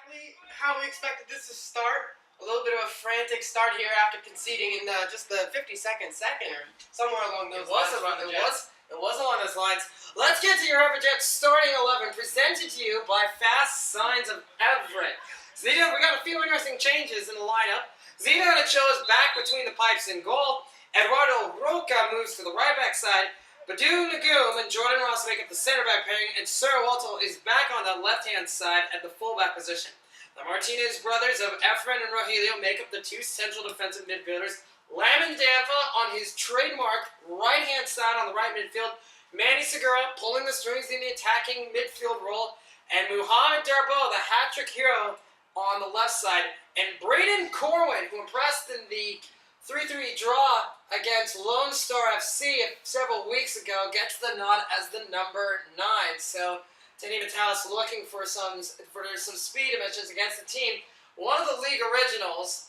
exactly how we expected this to start. A little bit of a frantic start here after conceding in just the 52nd second or somewhere along those lines. It was along those lines. Let's get to your Everett Jets starting 11, presented to you by Fast Signs of Everett. Zito, we got a few interesting changes in the lineup. Zito chose back between the pipes in goal. Eduardo Roca moves to the right back side. Badu Nagum and Jordan Ross make up the center back pairing, and Sir Walto is back on the left-hand side at the fullback position. The Martinez brothers of Efren and Rogelio make up the two central defensive midfielders. Lamin Dampa on his trademark right-hand side on the right midfield. Manny Segura pulling the strings in the attacking midfield role. And Muhammad Darbo, the hat-trick hero, on the left side. And Braden Corwin, who impressed in the 3-3 draw against Lone Star FC several weeks ago, gets the nod as the number 9. So Danny Vitalis looking for some speed dimensions against the team. One of the league originals,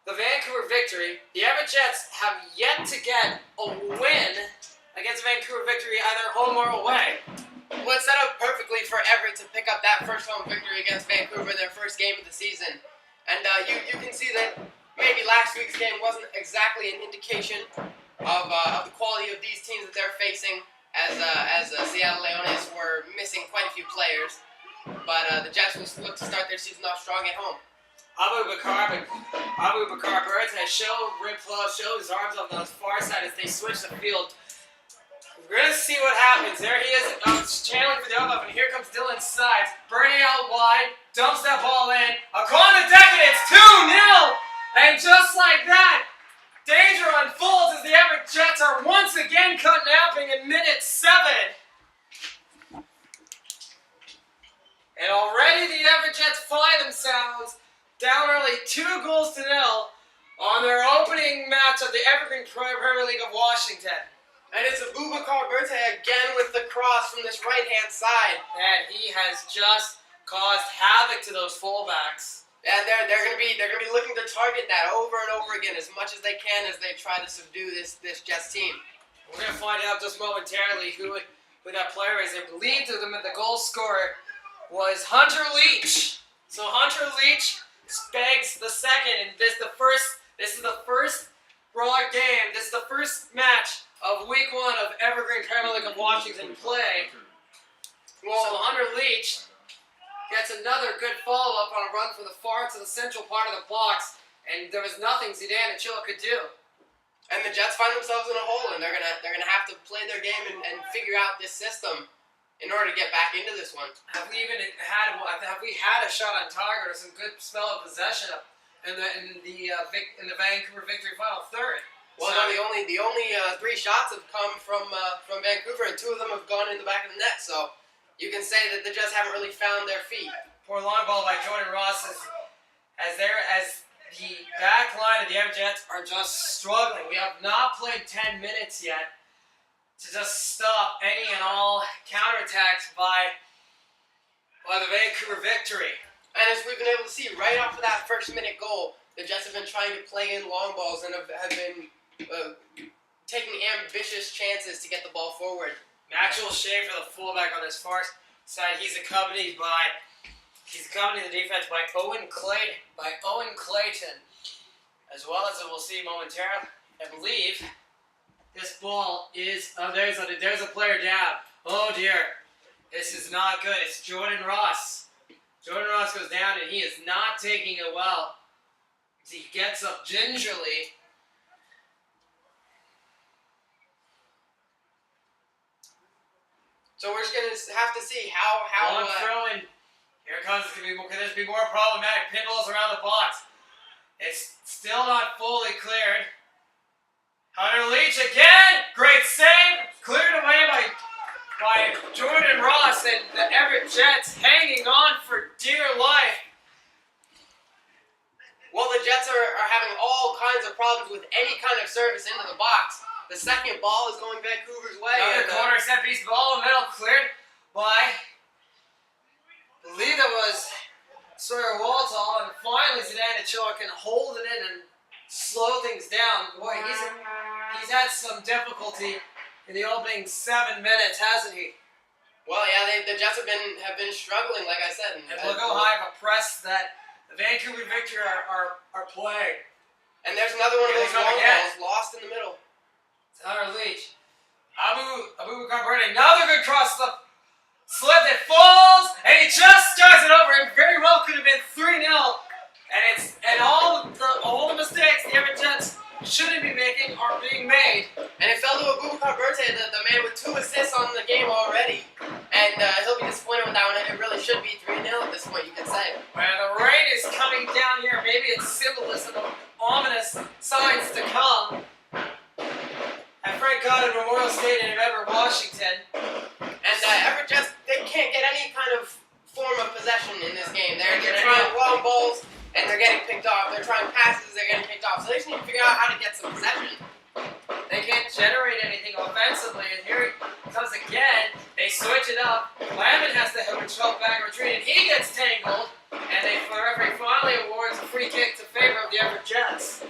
the Vancouver Victory. The Everett Jets have yet to get a win against Vancouver Victory, either home or away. Well, it set up perfectly for Everett to pick up that first home victory against Vancouver, their first game of the season. And you can see that maybe last week's game wasn't exactly an indication of the quality of these teams that they're facing, as Seattle Leones were missing quite a few players. But the Jets will look to start their season off strong at home. Abu Bakar Berthe show his arms up on his far side as they switch the field. We're going to see what happens. There he is, channeling for the up, and here comes Dylan Sides, burning out wide, dumps that ball in, a call on the deck, and it's 2-0! And just like that, danger unfolds as the Everett Jets are once again cut napping in minute 7. And already the Everett Jets find themselves down early 2-0 on their opening match of the Evergreen Premier League of Washington. And it's Abubakar Berthe again with the cross from this right-hand side. And he has just caused havoc to those fullbacks. And they're gonna be looking to target that over and over again as much as they can as they try to subdue this Jets team. We're gonna find out just momentarily who that player is. I believe the goal scorer was Hunter Leach. So Hunter Leach bags the second, and this is the first broad game. This is the first match of Week 1 of Evergreen Premier League of Washington play. Well, so Hunter Leach gets another good follow-up on a run from the far to the central part of the box, and there was nothing Zidane and Chilla could do. And the Jets find themselves in a hole, and they're gonna have to play their game and figure out this system in order to get back into this one. Have we had a shot on target or some good spell of possession in the Vancouver Victory final third? Well, no, the only 3 shots have come from Vancouver, and 2 of them have gone in the back of the net. So you can say that the Jets haven't really found their feet. Poor long ball by Jordan Ross as the back line of the Everett Jets are just struggling. We have not played 10 minutes yet to just stop any and all counterattacks by the Vancouver Victory. And as we've been able to see right off of that first-minute goal, the Jets have been trying to play in long balls and have been taking ambitious chances to get the ball forward. Maxwell Shea for the fullback on this far side. He's accompanied the defense by Owen Clayton, as well as we'll see momentarily. I believe this ball is there's a player down. Oh dear, this is not good. It's Jordan Ross. Jordan Ross goes down and he is not taking it well. He gets up gingerly. So we're just going to have to see how throw in. Here comes, can this be more problematic? Pinballs around the box. It's still not fully cleared. Hunter Leach again! Great save! Cleared away by Jordan Ross, and the Everett Jets hanging on for dear life. Well, the Jets are having all kinds of problems with any kind of service into the box. The second ball is going Vancouver's way. Another corner set piece ball in the middle, cleared by, I believe it was Sawyer Waltall, and finally Zidane and Chilla can hold it in and slow things down. Boy, he's had some difficulty in the opening 7 minutes, hasn't he? Well, yeah, the Jets have been struggling, like I said. And look how high of a press that the Vancouver Victory are playing. And there's another one of those long balls lost in the middle. Tyler Leach. Abu Bakar, another good cross slip that falls, and he just starts it over. It very well could have been 3-0. And all the mistakes the Everett Jets shouldn't be making are being made. And it fell to Abu Bakar, the man with 2 assists on the game already. And he'll be disappointed with that one. It really should be 3-0 at this point, you could say. And the rain is coming down here. Maybe it's symbolism of ominous signs to come. At Goddard Memorial Stadium in Everett, Washington. And Everett Jets, they can't get any kind of form of possession in this game. They're trying long balls, and they're getting picked off. They're trying passes, they're getting picked off. So they just need to figure out how to get some possession. They can't generate anything offensively, and here it comes again. They switch it up. Lamont has to help back retreat, and he gets tangled. And the referee finally awards a free kick to favor of the Everett Jets.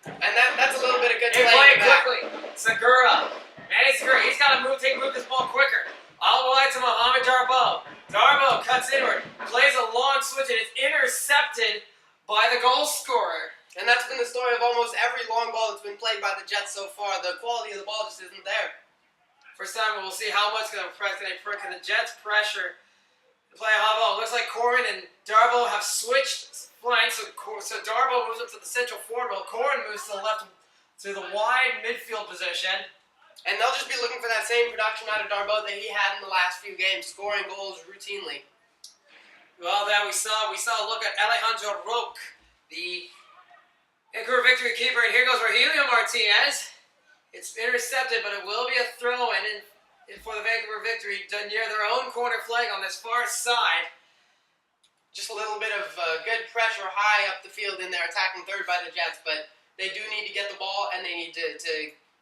And that's a little bit of good play. Play quickly. Segura. Manny Segura. He's got to move this ball quicker. All the way to Mohamed Darboe. Darboe cuts inward. Plays a long switch, and it's intercepted by the goal scorer. And that's been the story of almost every long ball that's been played by the Jets so far. The quality of the ball just isn't there. First time we'll see how much can the Jets pressure to play a high ball. It looks like Corin and Darboe have switched flanks, so Darboe moves up to the central forward, while Corin moves to the left to the wide midfield position. And they'll just be looking for that same production out of Darboe that he had in the last few games, scoring goals routinely. Well, then we saw a look at Alejandro Roque, the Vancouver Victory keeper, and here goes Rogelio Martinez. It's intercepted, but it will be a throw-in for the Vancouver Victory near their own corner flag on this far side. Just a little bit of good pressure high up the field in their attacking third by the Jets, but they do need to get the ball, and they need to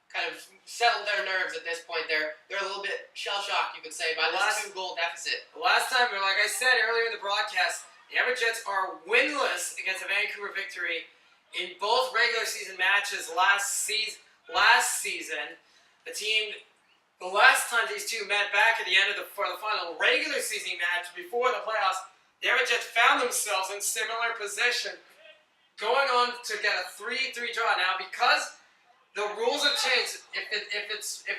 kind of settle their nerves at this point. They're a little bit shell-shocked, you could say, by this 2-goal deficit. Last time, like I said earlier in the broadcast, the Everett Jets are winless against the Vancouver Victory in both regular season matches last season. The last time these two met back at the end of the final regular season match before the playoffs, the Everett Jets found themselves in similar position, going on to get a 3-3 draw. Now, because the rules have changed, if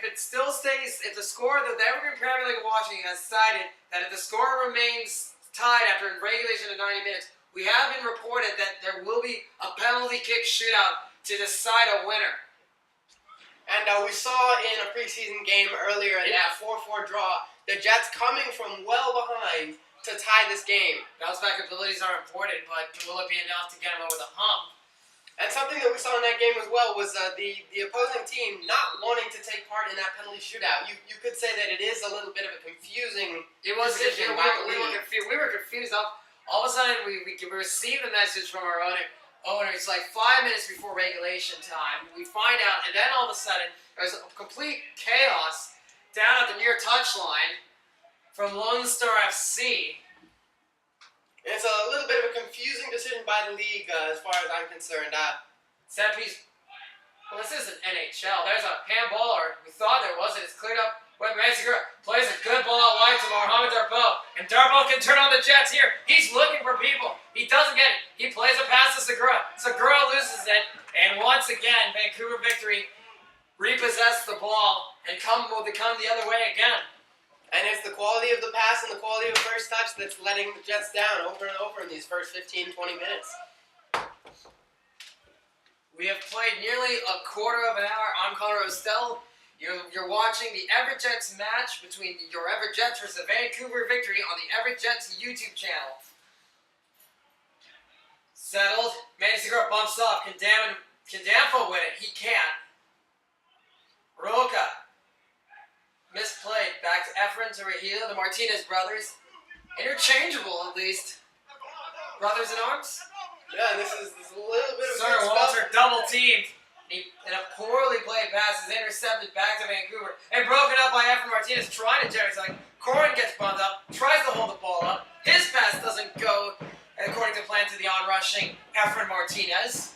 it still stays, if the score, the Evergreen Premier League of Washington has decided that if the score remains tied after regulation of 90 minutes, we have been reported that there will be a penalty kick shootout to decide a winner. And we saw in a preseason game earlier in that 4-4 draw, the Jets coming from well behind to tie this game. Bounce back abilities are important, but will it be enough to get them over the hump? And something that we saw in that game as well was the opposing team not wanting to take part in that penalty shootout. You could say that it is a little bit of a confusing decision by the league. We were confused. All of a sudden, we received a message from our owner. It's like 5 minutes before regulation time. We find out, and then all of a sudden, there's a complete chaos down at the near touchline from Lone Star FC. And it's a little bit of a confusing decision by the league as far as I'm concerned. Set piece. Well, this isn't NHL. There's a handballer. We thought there wasn't. It's cleared up. Wait, Segura plays a good ball wide to Mohamed Darboe. And Darboe can turn on the Jets here. He's looking for people. He doesn't get it. He plays a pass to Segura. Segura loses it. And once again, Vancouver Victory repossess the ball and will come the other way again. And it's the quality of the pass and the quality of the first touch that's letting the Jets down over and over in these first 15, 20 minutes. We have played nearly a quarter of an hour. I'm Connor Ostell. You're watching the Everett Jets match between your Everett Jets versus the Vancouver Victory on the Everett Jets YouTube channel. Settled. Manny Segura bumps off. Can Danfo win it? He can't. Roca. Misplayed. Back to Efren to Rahila. The Martinez brothers. Interchangeable, at least. Brothers in arms? Yeah, this is a little bit of Sir Walter double teamed. And a poorly played pass is intercepted back to Vancouver and broken up by Efren Martinez trying to generate something. Corin gets bumped up, tries to hold the ball up. His pass doesn't go according to plan to the on-rushing Efren Martinez.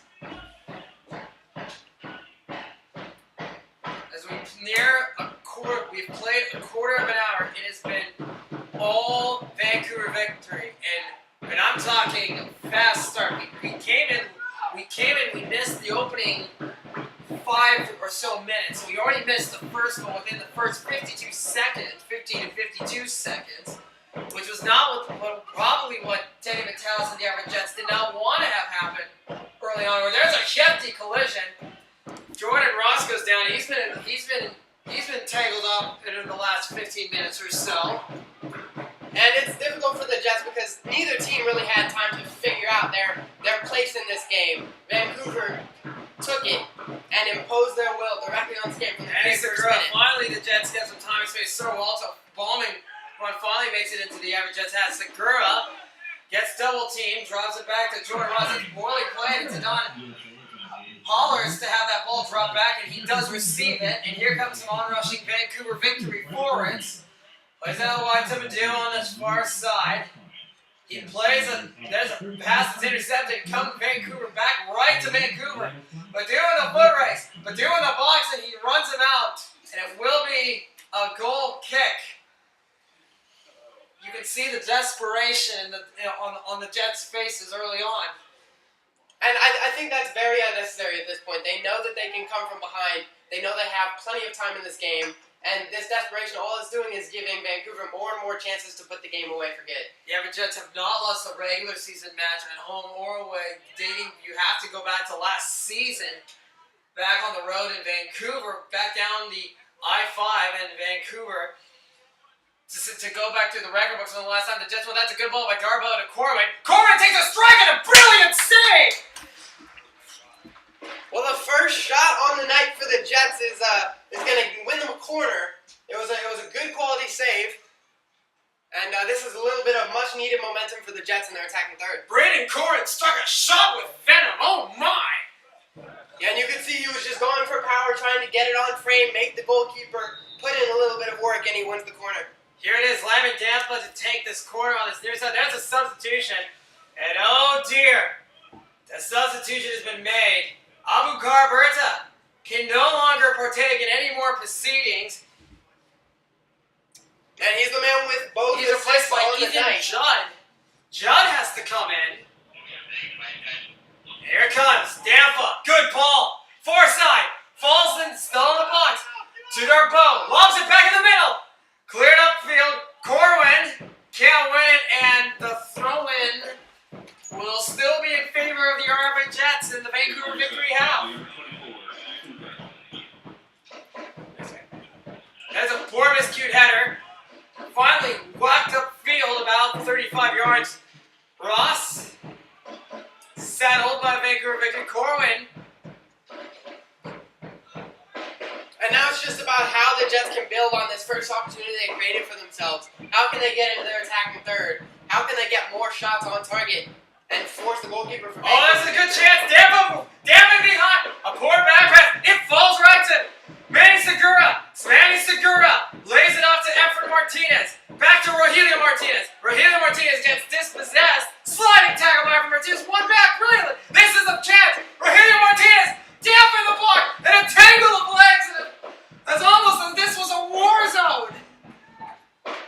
As we near a quarter, we've played a quarter of an hour. It has been shocking fast start. We came in. We missed the opening 5 or so minutes. So we already missed the first goal within the first 52 seconds, 50 to 52 seconds, which was not probably what Teddy Mattel and the Everett Jets did not want to have happen early on. Where there's a hefty collision. Jordan Ross goes down. He's been tangled up in the last 15 minutes or so. And it's difficult for the Jets because neither team really had time to figure out their place in this game. Vancouver took it and imposed their will directly on this game from the very first minute. Finally, the Jets get some time and space. Sir Walter bombing run finally makes it into the Everett Jets hat. Segura gets double teamed, drops it back to Jordan Ross. It's poorly played into Don Hollers to have that ball drop back, and he does receive it. And here comes some on-rushing Vancouver victory forwards. Plays out wide to Badoo on this far side. He plays there's a pass that's intercepted. Comes Vancouver back right to Vancouver. Badoo in the foot race. Badoo in the box, and he runs him out. And it will be a goal kick. You can see the desperation on the Jets' faces early on. And I think that's very unnecessary at this point. They know that they can come from behind. They know they have plenty of time in this game. And this desperation, all it's doing is giving Vancouver more and more chances to put the game away for good. The Everett Jets have not lost a regular season match at home or away. You have to go back to last season. Back on the road in Vancouver, back down the I-5 in Vancouver. To go back to the record books on the last time the Jets won. That's a good ball by Garbo to Corwin. Corwin takes a strike and a brilliant save! Well, the first shot on the night for the Jets is going to win them a corner. It was a good quality save, and this is a little bit of much needed momentum for the Jets in their attacking third. Braden Corwin struck a shot with venom. Oh my! Yeah, and you could see he was just going for power, trying to get it on frame, make the goalkeeper put in a little bit of work, and he wins the corner. Here it is, Lyman Dampa to take this corner on this near side. There's a substitution, and oh dear, the substitution has been made. Abu Garberta can no longer partake in any more proceedings. And he's the man with both He's replaced by on the Ethan night. Judd. Judd has to come in. Here comes Dampa. Good ball. Far side. Falls in, still in the box. To Darbo. Lobs it back in the middle. Cleared upfield. Corwin can't win it, and the throw-in will still be in favor of the Everett Jets in the Vancouver victory half. That's a poor miscued header. Finally whacked upfield about 35 yards. Ross settled by Vancouver victory. Corwin. And now it's just about how the Jets can build on this first opportunity they created for themselves. How can they get into their attacking third? How can they get more shots on target and force the goalkeeper from Oh, that's a good chance. Dampa behind. A poor back pass. It falls right to Manny Segura. Manny Segura lays it off to Everett Martinez. Back to Rogelio Martinez. Rogelio Martinez gets dispossessed. Sliding tackle by Everett Martinez. One back, brilliantly. This is a chance. Rogelio Martinez. Dampa in the block. And a tangle of legs. That's almost as this was a war zone.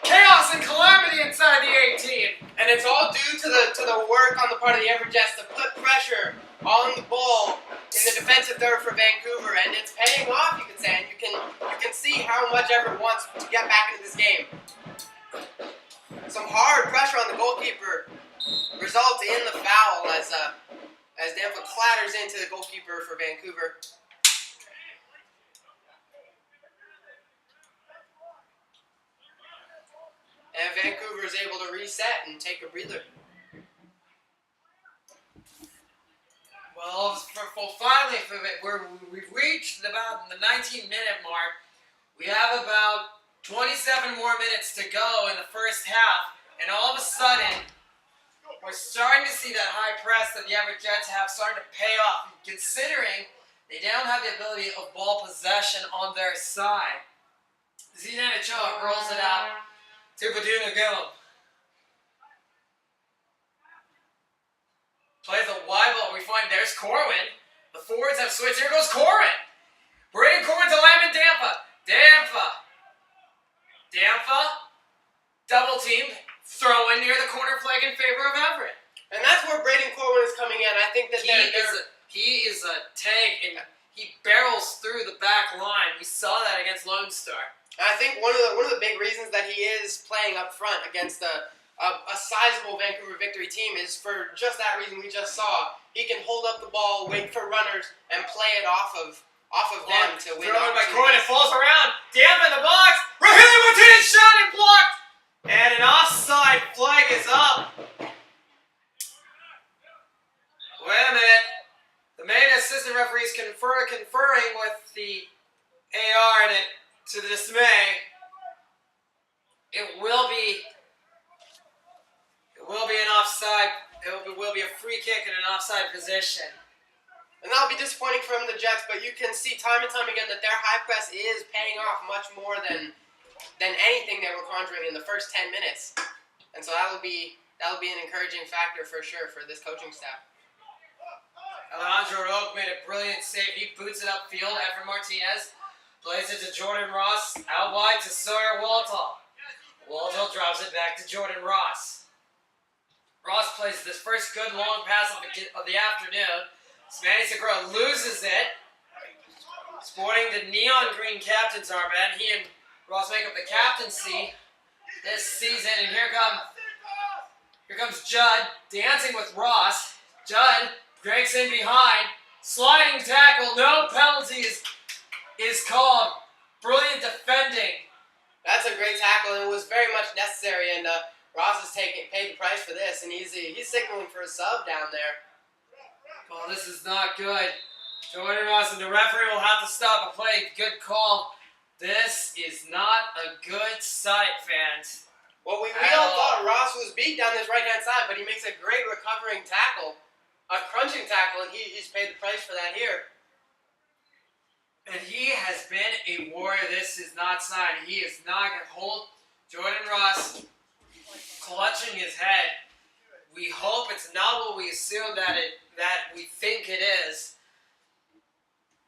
Chaos and calamity inside the 18. And it's all due to the work on the part of the Everett Jets to put pressure on the ball in the defensive third for Vancouver, and it's paying off, you could say. And you can see how much Everett wants to get back into this game. Some hard pressure on the goalkeeper results in the foul as Dampa clatters into the goalkeeper for Vancouver. And Vancouver is able to reset and take a breather. Well, finally, we've reached about the 19-minute mark. We have about 27 more minutes to go in the first half, and all of a sudden, we're starting to see that high press that the Everett Jets have starting to pay off, considering they don't have the ability of ball possession on their side. Zidane Ochoa rolls it out to Badoo Gillum. Plays a wide ball. We find there's Corwin. The forwards have switched. Here goes Corwin. Braden Corwin to Lyman Dampa. Dampa. Double teamed. Throw in near the corner flag in favor of Everett. And that's where Braden Corwin is coming in. I think that he is a tank, and he barrels through the back line. We saw that against Lone Star. I think one of the big reasons that he is playing up front against a sizable Vancouver Victory team is for just that reason we just saw. He can hold up the ball, wait for runners, and play it off of them to win. Thrown by Corwin, it falls around. Damn in the box. Rahili Martinez shot and blocked. And an offside flag is up. Wait a minute. The main assistant referee is conferring with the AR, and to the dismay, it will be an offside. It will be a free kick in an offside position. And that'll be disappointing from the Jets, but you can see time and time again that their high press is paying off much more than anything they were conjuring in the first 10 minutes. And so that'll be an encouraging factor for sure for this coaching staff. Alejandro Roque made a brilliant save. He boots it upfield. Everett Martinez plays it to Jordan Ross. Out wide to Sawyer Waltall. Waltall drops it back to Jordan Ross. Ross plays this first good long pass of the afternoon. Manny Segura loses it. Sporting the neon green captain's armband. He and Ross make up the captaincy this season. And here comes Judd dancing with Ross. Judd breaks in behind. Sliding tackle. No penalty is called. Brilliant defending. That's a great tackle, and it was very much necessary. And Ross has paid the price for this, and he's signaling for a sub down there. Oh, this is not good. Jordan Ross and the referee will have to stop a play. Good call. This is not a good sight, fans. Well, we all thought Ross was beat down this right-hand side, but he makes a great recovering tackle. A crunching tackle, and he's paid the price for that here. And he has been a warrior. This is not signed. He is not going to hold Jordan Ross clutching his head. We hope it's not what we assume that we think it is.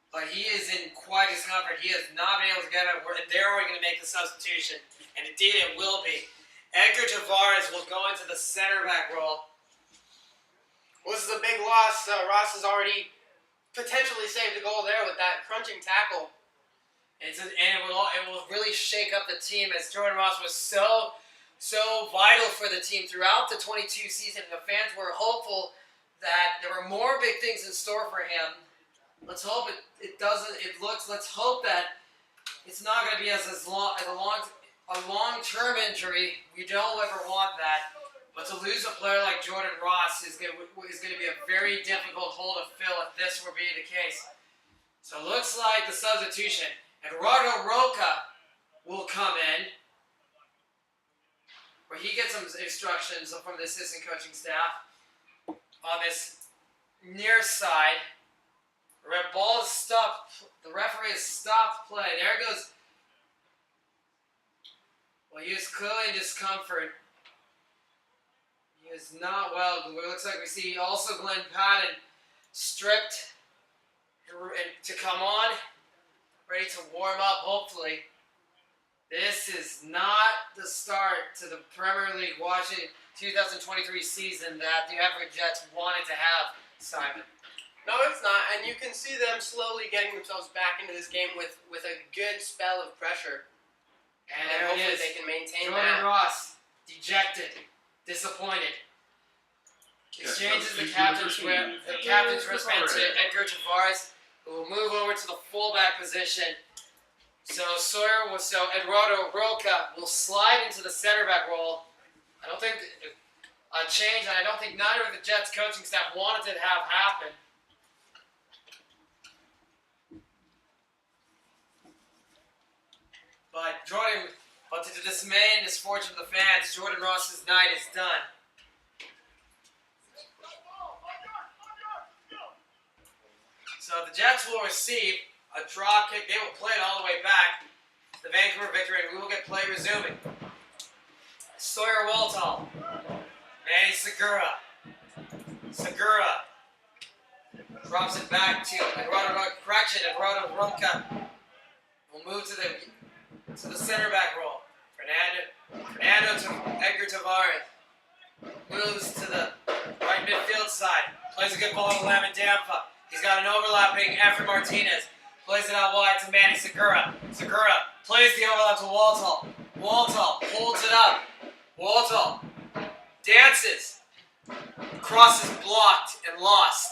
But he is in quite discomfort. He has not been able to get it. They're already going to make the substitution. And indeed it will be. Edgar Tavares will go into the center back role. Well, this is a big loss. Ross has already potentially saved a goal there with that crunching tackle. And it will really shake up the team, as Jordan Ross was so vital for the team throughout the 22 season. The fans were hopeful that there were more big things in store for him. Let's hope let's hope that it's not going to be a long-term injury. We don't ever want that. But to lose a player like Jordan Ross is going to be a very difficult hole to fill if this were be the case. So it looks like the substitution. Eduardo Roca will come in, where he gets some instructions from the assistant coaching staff on this near side. The ball is stopped. The referee has stopped play. There it goes. Well, he is clearly in discomfort. He is not well. It looks like we see also Glenn Patton stripped to come on, ready to warm up, hopefully. This is not the start to the Premier League Washington 2023 season that the Everett Jets wanted to have, Simon. No, it's not, and you can see them slowly getting themselves back into this game with a good spell of pressure. And hopefully they can maintain Jordan that. Ross, dejected, disappointed. Exchanges the captain's wristband to Edgar Tavares, who will move over to the fullback position. So Eduardo Roca will slide into the center back role. I don't think a change, and I don't think neither of the Jets coaching staff wanted it to have happen. But to the dismay and misfortune of the fans, Jordan Ross's night is done. So the Jets will receive a draw kick. They will play it all the way back to the Vancouver Victory, and we will get play resuming. Sawyer Waltall. Manny Segura. Drops it back to Eduardo Roca. We'll move to the center back role. Fernando to Edgar Tavares. Moves to the right midfield side. Plays a good ball to Lamadampa. He's got an overlapping Everett Martinez. Plays it out wide to Manny Segura. Segura plays the overlap to Waltall. Waltall holds it up. Waltall dances. Cross is blocked and lost.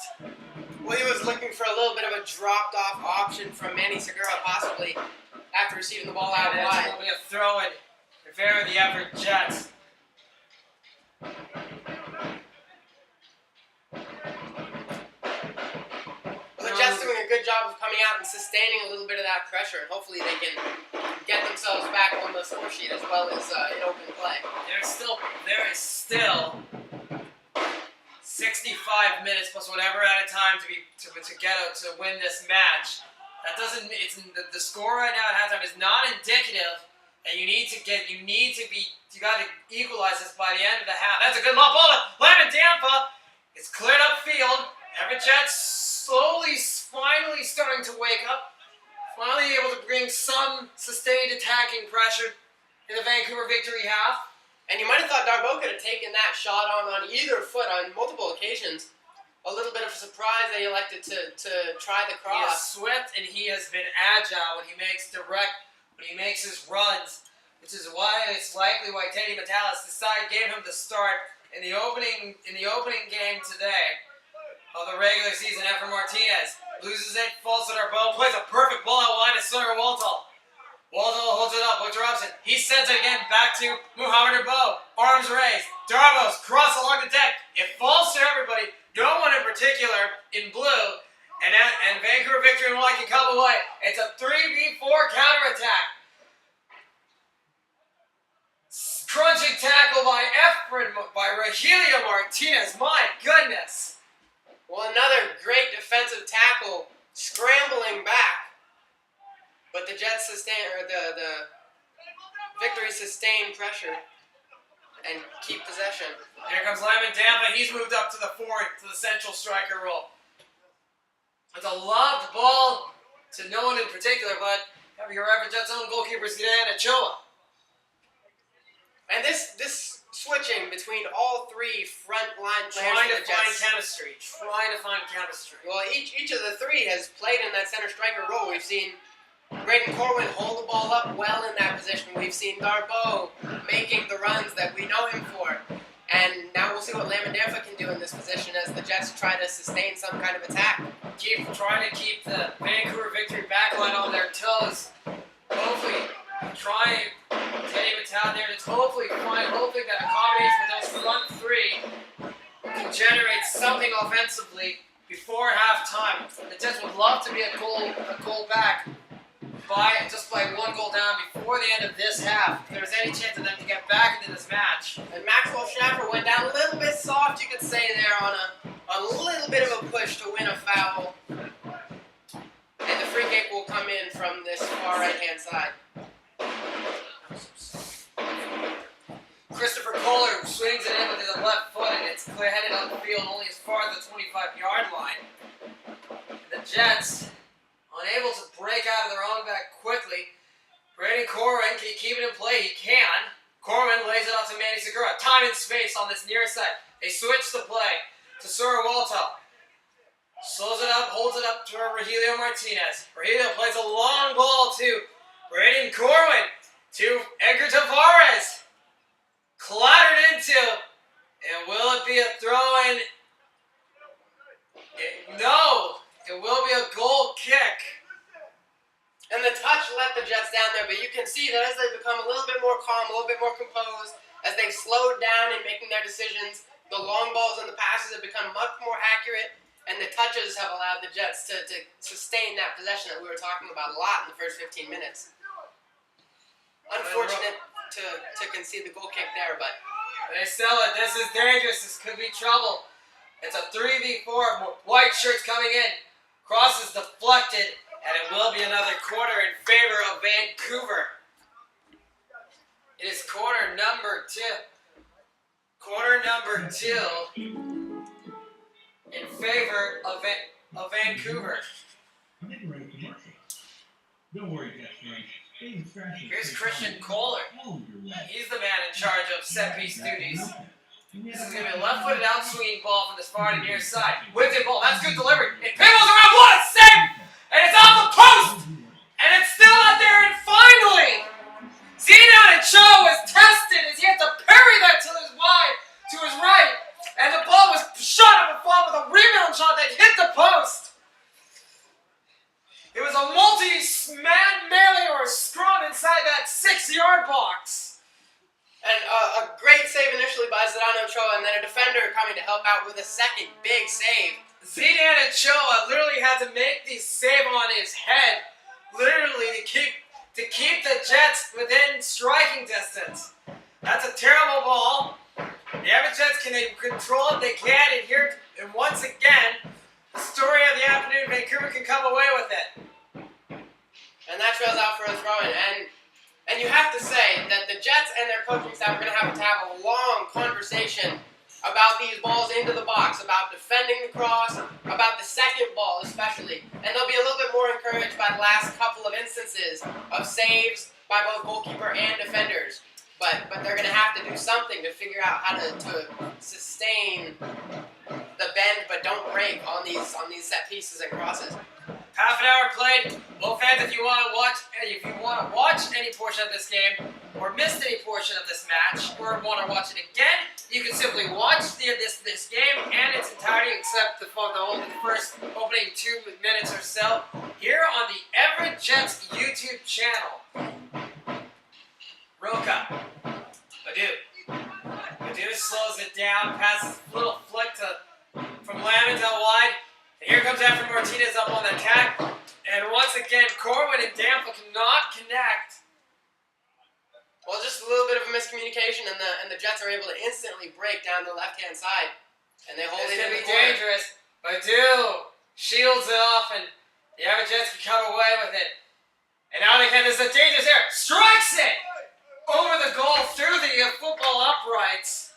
Well, he was looking for a little bit of a dropped-off option from Manny Segura, possibly, after receiving the ball out And wide. it's going to be a throw-in in favor of the Everett Jets. The Jets doing a good job of coming out and sustaining a little bit of that pressure, and hopefully they can get themselves back on the score sheet as well as in open play. There is still 65 minutes plus whatever at a time to win this match. That doesn't. It's the score right now at halftime is not indicative, and you got to equalize this by the end of the half. That's a good long ball to Lamadampa. It's cleared up field. Everett Jets finally starting to wake up. Finally able to bring some sustained attacking pressure in the Vancouver victory half. And you might have thought Darboe could have taken that shot on either foot on multiple occasions. A little bit of a surprise that he elected to try the He is cross. swift and he has been agile when he makes his runs, which is why it's likely why Teddy Matalis gave him the start in the opening game today of the regular season. Everett Martinez loses it, falls to Darboe, plays a perfect ball out wide to Sawyer Waltall. Waltall holds it up, interruption. He sends it again back to Muhammad Darboe. Arms raised. Darboe's cross along the deck. It falls to everybody. No one in particular in blue. And Vancouver victory and can come away. It's a 3v4 counterattack. Crunching tackle by Rogelio Martinez. My goodness. Well, another great defensive tackle, scrambling back. But the Jets the victory sustained pressure and keep possession. Here comes Lamadampa. He's moved up to the forward, to the central striker role. It's a lobbed ball to no one in particular, but have your Everett Jets' own goalkeeper, Zidane Ochoa. And this switching between all three front line players Trying for to the find Jets. chemistry. Well, each of the three has played in that center striker role. We've seen Braden Corwin hold the ball up well in that position. We've seen Darboe making the runs that we know him for. And now we'll see what Lamadampa can do in this position as the Jets try to sustain some kind of attack. Trying to keep the Vancouver victory backline on their toes. Hopefully, Teddy Mattel there to hopefully that combination with those front three can generate something offensively before halftime. The Jets would love to be a goal back by one goal down before the end of this half. If there's any chance of them to get back into this match. And Maxwell Schaffer went down a little bit soft, you could say, there on a little bit of a push to win a foul. And the free kick will come in from this far right-hand side. Christopher Kohler swings it in with his left foot, and it's clear-headed on the field only as far as the 25-yard line. The Jets, unable to break out of their own back quickly. Braden Corwin, can he keep it in play? He can. Corwin lays it out to Manny Segura. Time and space on this near side. They switch the play to Sawyer Waltall. Slows it up, holds it up to Rogelio Martinez. Rogelio plays a long ball to Braden Corwin to Edgar Tavares. Clattered into. And will it be a throw-in? No. It will be a goal kick. And the touch let the Jets down there, but you can see that as they become a little bit more calm, a little bit more composed, as they've slowed down in making their decisions, the long balls and the passes have become much more accurate, and the touches have allowed the Jets to sustain that possession that we were talking about a lot in the first 15 minutes. Unfortunate to concede the goal kick there, but they sell it. This is dangerous. This could be trouble. It's a 3v4. White shirts coming in. Cross is deflected, and it will be another corner in favor of Vancouver. It is corner number two. Corner number two in favor of Vancouver. Don't worry, Here's Christian Kohler. He's the man in charge of set-piece duties. This is going to be a left-footed out-swinging ball from this far to near side. Whipped ball. That's good delivery. It pivos around. What a save! And it's off the post! And it's still out there. And finally, Zidane Cho was tested as he had to parry that to his right. And the ball was shot up and fall with a rebound shot that hit the post. It was a multi-man melee or a scrum inside that 6-yard box. And a great save initially by Zidane Ochoa, and then a defender coming to help out with a second big save. Zidane Ochoa literally had to make the save on his head, literally to keep the Jets within striking distance. That's a terrible ball. The Everett Jets can control it, they can, and once again, the story of the afternoon, Vancouver can come away with it. And that trails out for a throw-in. And you have to say that the Jets and their coaching staff are going to have a long conversation about these balls into the box, about defending the cross, about the second ball especially. And they'll be a little bit more encouraged by the last couple of instances of saves by both goalkeeper and defenders. But they're going to have to do something to figure out how to sustain the bend but don't break on these set pieces and crosses. Half an hour played. Well, fans, if you want to watch any portion of this game, or missed any portion of this match, or want to watch it again, you can simply watch this game and its entirety, except the first opening 2 minutes or so, here on the Everett Jets YouTube channel. Roca. Badu slows it down, passes a little flick from Lamont out wide. And here comes Everett Martinez up on the attack. And once again, Corwin and Dampa cannot connect. Well, just a little bit of a miscommunication, and the Jets are able to instantly break down the left-hand side. And they hold it in the corner. It's going to be dangerous. Badu shields it off, and the Everett Jets can come away with it. And now they can. There's a dangerous error. Strikes it! Over the goal, through the football uprights.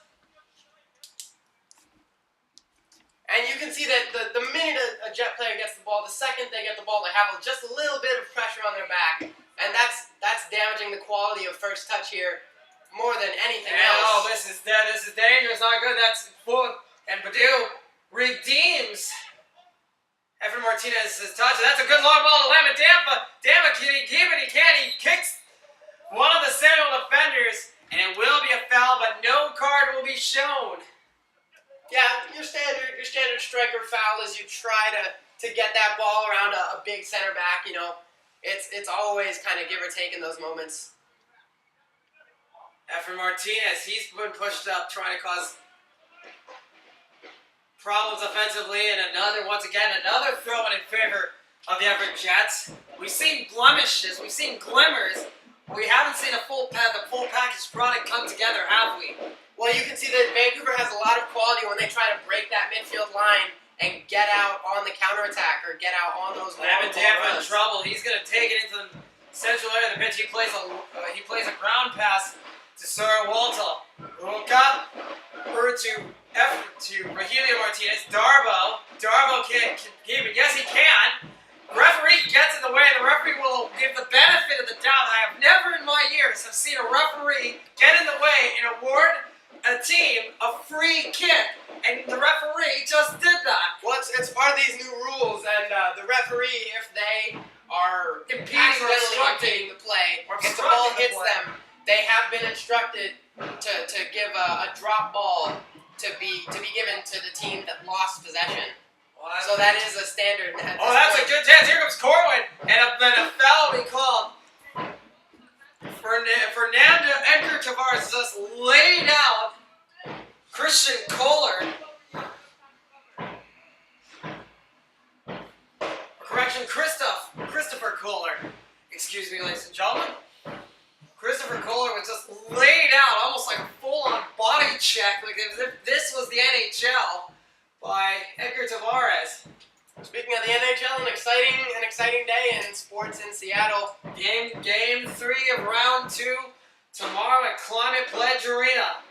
And you can see that the minute a Jet player gets the ball, the second they get the ball, they have just a little bit of pressure on their back. And that's damaging the quality of first touch here more than anything else. Oh, this is dangerous, not good. That's full. And Badu redeems Everett Martinez's touch. That's a good long ball to Lamont Dampa. Dampa, can he keep it? He can. He kicks one of the central defenders, and it will be a foul, but no card will be shown. Yeah, your standard striker foul is you try to get that ball around a big center back. You know, it's always kind of give or take in those moments. Everett Martinez, he's been pushed up, trying to cause problems offensively, and once again, another throw-in in favor of the Everett Jets. We've seen blemishes, we've seen glimmers. We haven't seen the full package product come together, have we? Well, you can see that Vancouver has a lot of quality when they try to break that midfield line and get out on the counterattack or get out on those long ball runs. In trouble. He's going to take it into the central area of the pitch. He plays a ground pass to Sir Walter. Roca, to Rogelio Martinez. Darbo can't keep it. Yes, he can. Referee gets in the way, and the referee will give the benefit of the doubt. I have never in my years have seen a referee get in the way and award a team a free kick, and the referee just did that. Well, it's part of these new rules, and the referee, if they are impeding the play, if the ball hits them, they have been instructed to give a drop ball to be given to the team that lost possession. Well, so that is a standard. Oh, that's a good chance. Here comes Corwin, and then a foul will be called. Fernando Edgar Tavares just laid out Christian Kohler. Correction, Christopher Kohler. Excuse me, ladies and gentlemen. Christopher Kohler was just laid out, almost like a full-on body check, like as if this was the NHL, by Edgar Tavares. Speaking of the NHL, an exciting day in sports in Seattle. Game 3 of round 2 tomorrow at Climate Pledge Arena.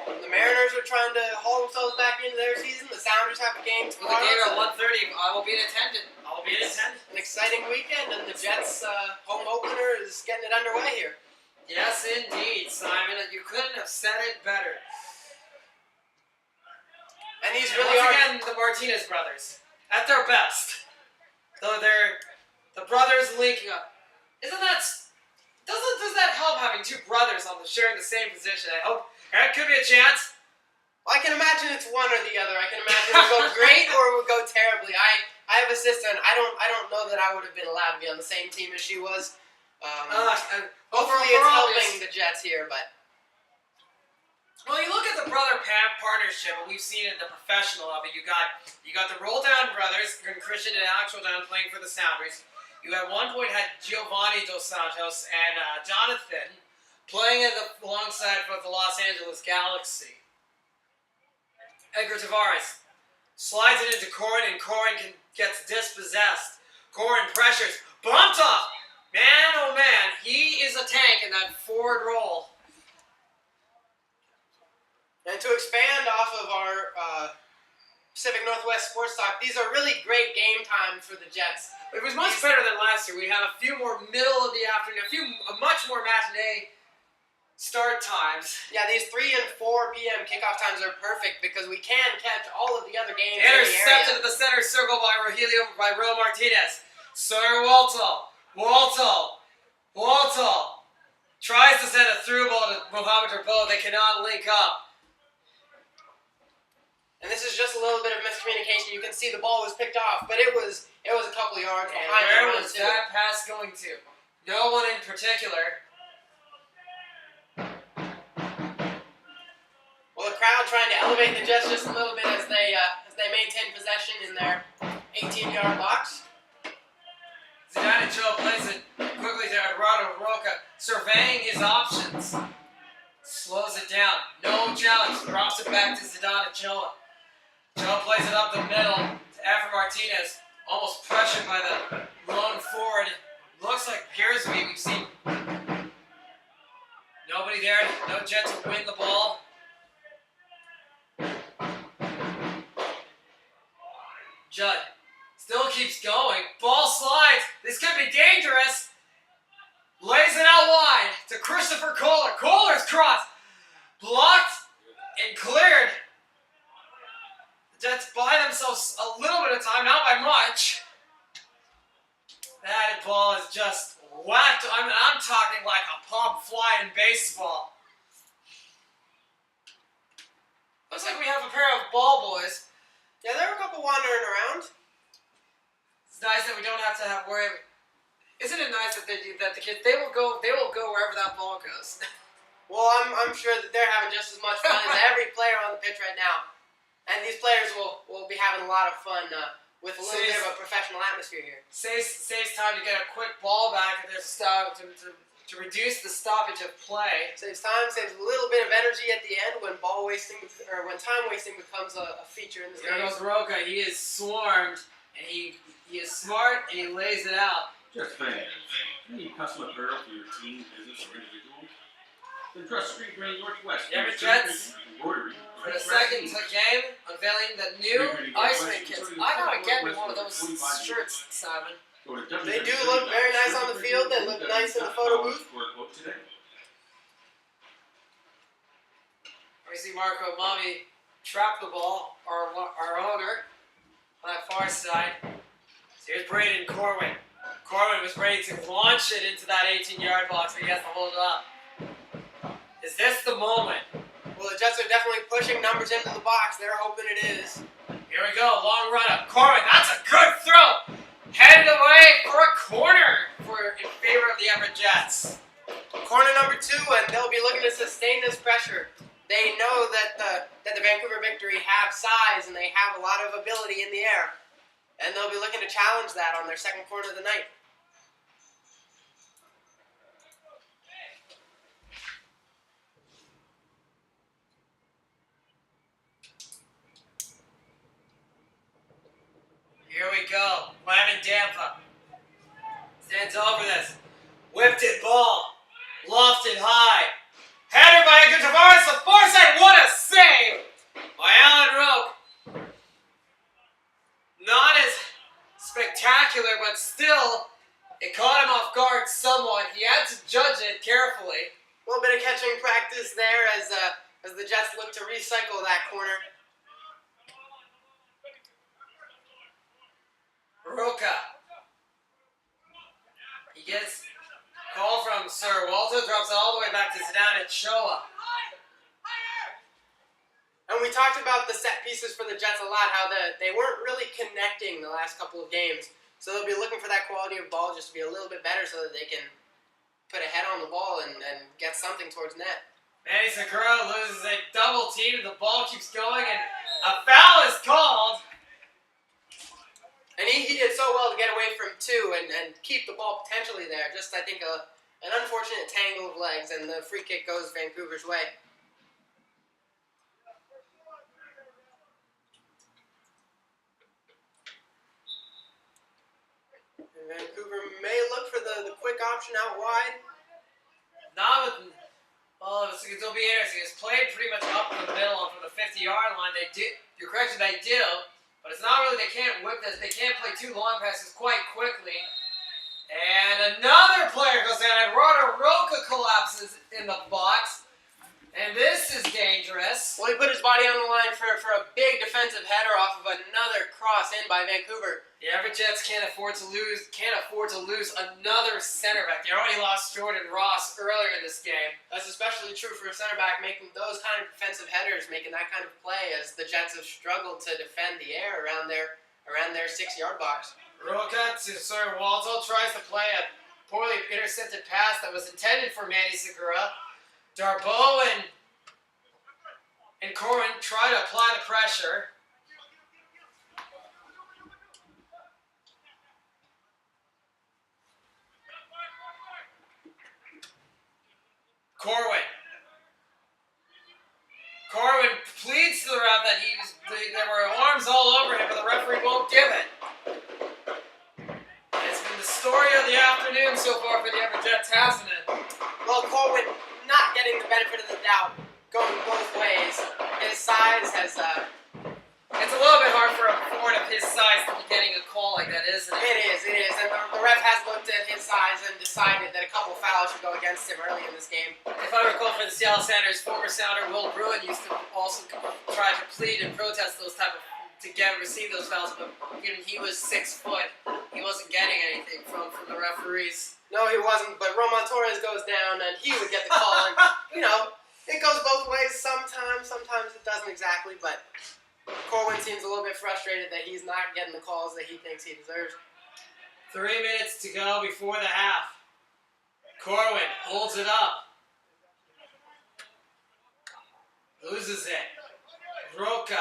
The Mariners are trying to haul themselves back into their season. The Sounders have a game tomorrow. With a game at 1:30. I will be in attendance. An exciting weekend, and the Jets' home opener is getting it underway here. Yes, indeed, Simon. You couldn't have said it better. And these And really once are... again, the Martinez brothers. At their best. Though they're the brothers linking up. Does that help having two brothers sharing the same position? I hope that could be a chance. Well, I can imagine it's one or the other. I can imagine it would go great or it would go terribly. I have a sister, and I don't know that I would have been allowed to be on the same team as she was. Hopefully it's helping the Jets here, but... Well, you look at the partnership, and we've seen it in the professional of it. You got the Roll Down brothers, Christian and Alex Roll Down, playing for the Sounders. You at one point had Giovanni Dos Santos and Jonathan playing alongside for the Los Angeles Galaxy. Edgar Tavares slides it into Corin, and Corin gets dispossessed. Corin pressures, bumped off. Man, oh man, he is a tank in that forward role. And to expand off of our Pacific Northwest Sports Talk, these are really great game times for the Jets. It was much better than last year. We had a few more middle of the afternoon, much more matinee start times. Yeah, these 3 and 4 p.m. kickoff times are perfect because we can catch all of the other games in the Intercepted area. at the center circle by Ro Martinez. Sawyer Waltall tries to send a through ball to Mohamed Rabo. They cannot link up. And this is just a little bit of miscommunication. You can see the ball was picked off, but it was a couple of yards behind. Where was that pass going to? No one in particular. Well, the crowd trying to elevate the Jets just a little bit as they maintain possession in their 18-yard box. Zidane Joe plays it quickly to Eduardo Roca, surveying his options. Slows it down. No challenge. Drops it back to Zidane Joe. Joe plays it up the middle to Everett Martinez. Almost pressured by the lone forward. Looks like Giersby. We've seen nobody there. No Jet to win the ball. Judd still keeps going. Ball slides. This could be dangerous. Lays it out wide to Christopher Kohler. Kohler's cross. Blocked and cleared. The Jets buy themselves a little bit of time, not by much. That ball is just whacked. I'm talking like a pop fly in baseball. Looks like we have a pair of ball boys. Yeah, there were a couple wandering around. It's nice that we don't have to worry. Isn't it nice that the kids they will go wherever that ball goes? Well, I'm sure that they're having just as much fun as every player on the pitch right now, and these players will be having a lot of fun with a little bit of a professional atmosphere here. Saves time to get a quick ball back if there's to reduce the stoppage of play. Saves time, saves a little bit of energy at the end when when time wasting becomes a feature in this game. There goes Roca. He is swarmed, and he is smart, and he lays it out. Jets fans, any custom apparel for your team, business, or individual? Then trust Street Green Northwest. Everett Jets Embroidery. for the second game, unveiling the new Iceman kits. I gotta get me one of those shirts, Simon. They do look very nice on the field. They look nice in the photo booth. We see Marco Mami trap the ball, our owner, on that far side. So here's Braden Corwin. Corwin was ready to launch it into that 18-yard box, but he has to hold it up. Is this the moment? Well, the Jets are definitely pushing numbers into the box. They're hoping it is. Here we go, long run up. Corwin, that's a good throw. Headed away for a corner in favor of the Everett Jets. Corner number 2, and they'll be looking to sustain this pressure. They know that the Vancouver Victory have size and they have a lot of ability in the air. And they'll be looking to challenge that on their second corner of the night. Here we go. Lyman Dampa stands over this. Whipped it ball. Lofted high. Header by Edgar Tavares. The far side. What a save by Alan Roque. Not as spectacular, but still, it caught him off guard somewhat. He had to judge it carefully. A little bit of catching practice there as the Jets look to recycle that corner. Roca. He gets a call from Sir Walter, drops it all the way back to Zidane Ochoa. And we talked about the set pieces for the Jets a lot, how they weren't really connecting the last couple of games. So they'll be looking for that quality of ball just to be a little bit better so that they can put a head on the ball and get something towards net. Manny Segura loses a double team, the ball keeps going, and a foul is called. And he did so well to get away from two and keep the ball potentially there. Just, I think, an unfortunate tangle of legs, and the free kick goes Vancouver's way. And Vancouver may look for the quick option out wide. Not with... Well, it'll be interesting. It's played pretty much up in the middle from the 50-yard line. They do. You're correct, they do. But it's not really, they can't whip this. They can't play two long passes quite quickly. And another player goes down, and Roca collapses in the box. And this is dangerous. Well, he put his body on the line for a big defensive header off of another cross in by Vancouver. The Everett Jets can't afford to lose another center back. They already lost Jordan Ross earlier in this game. That's especially true for a center back making those kind of defensive headers, making that kind of play, as the Jets have struggled to defend the air around their 6-yard box. Roca to Sir Walter tries to play a poorly intercepted pass that was intended for Manny Segura. Darboe and Corwin try to apply the pressure. Corwin pleads to the ref that there were arms all over him, but the referee won't give it. And it's been the story of the afternoon so far for the Everett Jets, hasn't it? Well, Corwin not getting the benefit of the doubt, going both ways. His size has... It's a little bit hard for a forward of his size to be getting a call like that, isn't it? It is. And the ref has looked at his size and decided that a couple fouls should go against him early in this game. If I recall, for the Seattle Sounders, former Sounder Will Bruin used to also try to plead and protest those type of receive those fouls, but given he was 6 foot, he wasn't getting anything from the referees. No, he wasn't, but Roman Torres goes down and he would get the call. And, it goes both ways sometimes it doesn't exactly, but Corwin seems a little bit frustrated that he's not getting the calls that he thinks he deserves. 3 minutes to go before the half. Corwin holds it up. Loses it. Roca.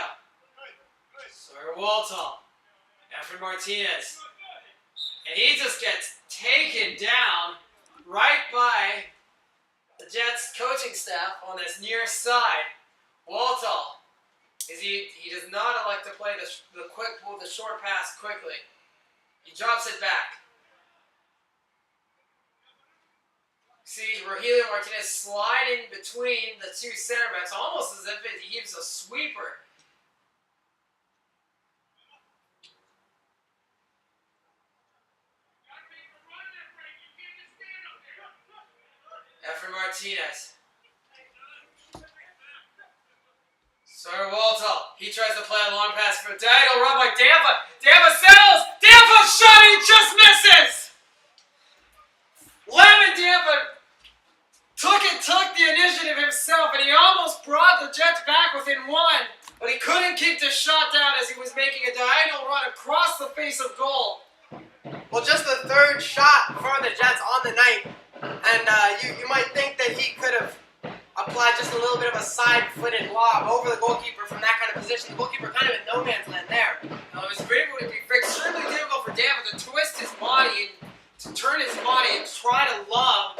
Sir Walter. Everett Martinez. And he just gets taken down right by the Jets coaching staff on this near side. Walter. He does not elect to play the short pass quickly. He drops it back. See Rogelio Martinez sliding between the two center backs, almost as if he was a sweeper. Everett Martinez. Sir Walter, he tries to play a long pass for a diagonal run by Dampa. Dampa settles! Dampa's shot, he just misses! Lemon Dampa took the initiative himself, and he almost brought the Jets back within one, but he couldn't keep the shot down as he was making a diagonal run across the face of goal. Well, just the third shot for the Jets on the night, and you might think that he could have applied just a little bit of a side-footed lob over the goalkeeper from that kind of position. The goalkeeper kind of in no man's land there. It was extremely difficult for Dampa to twist his body and to turn his body and try to lob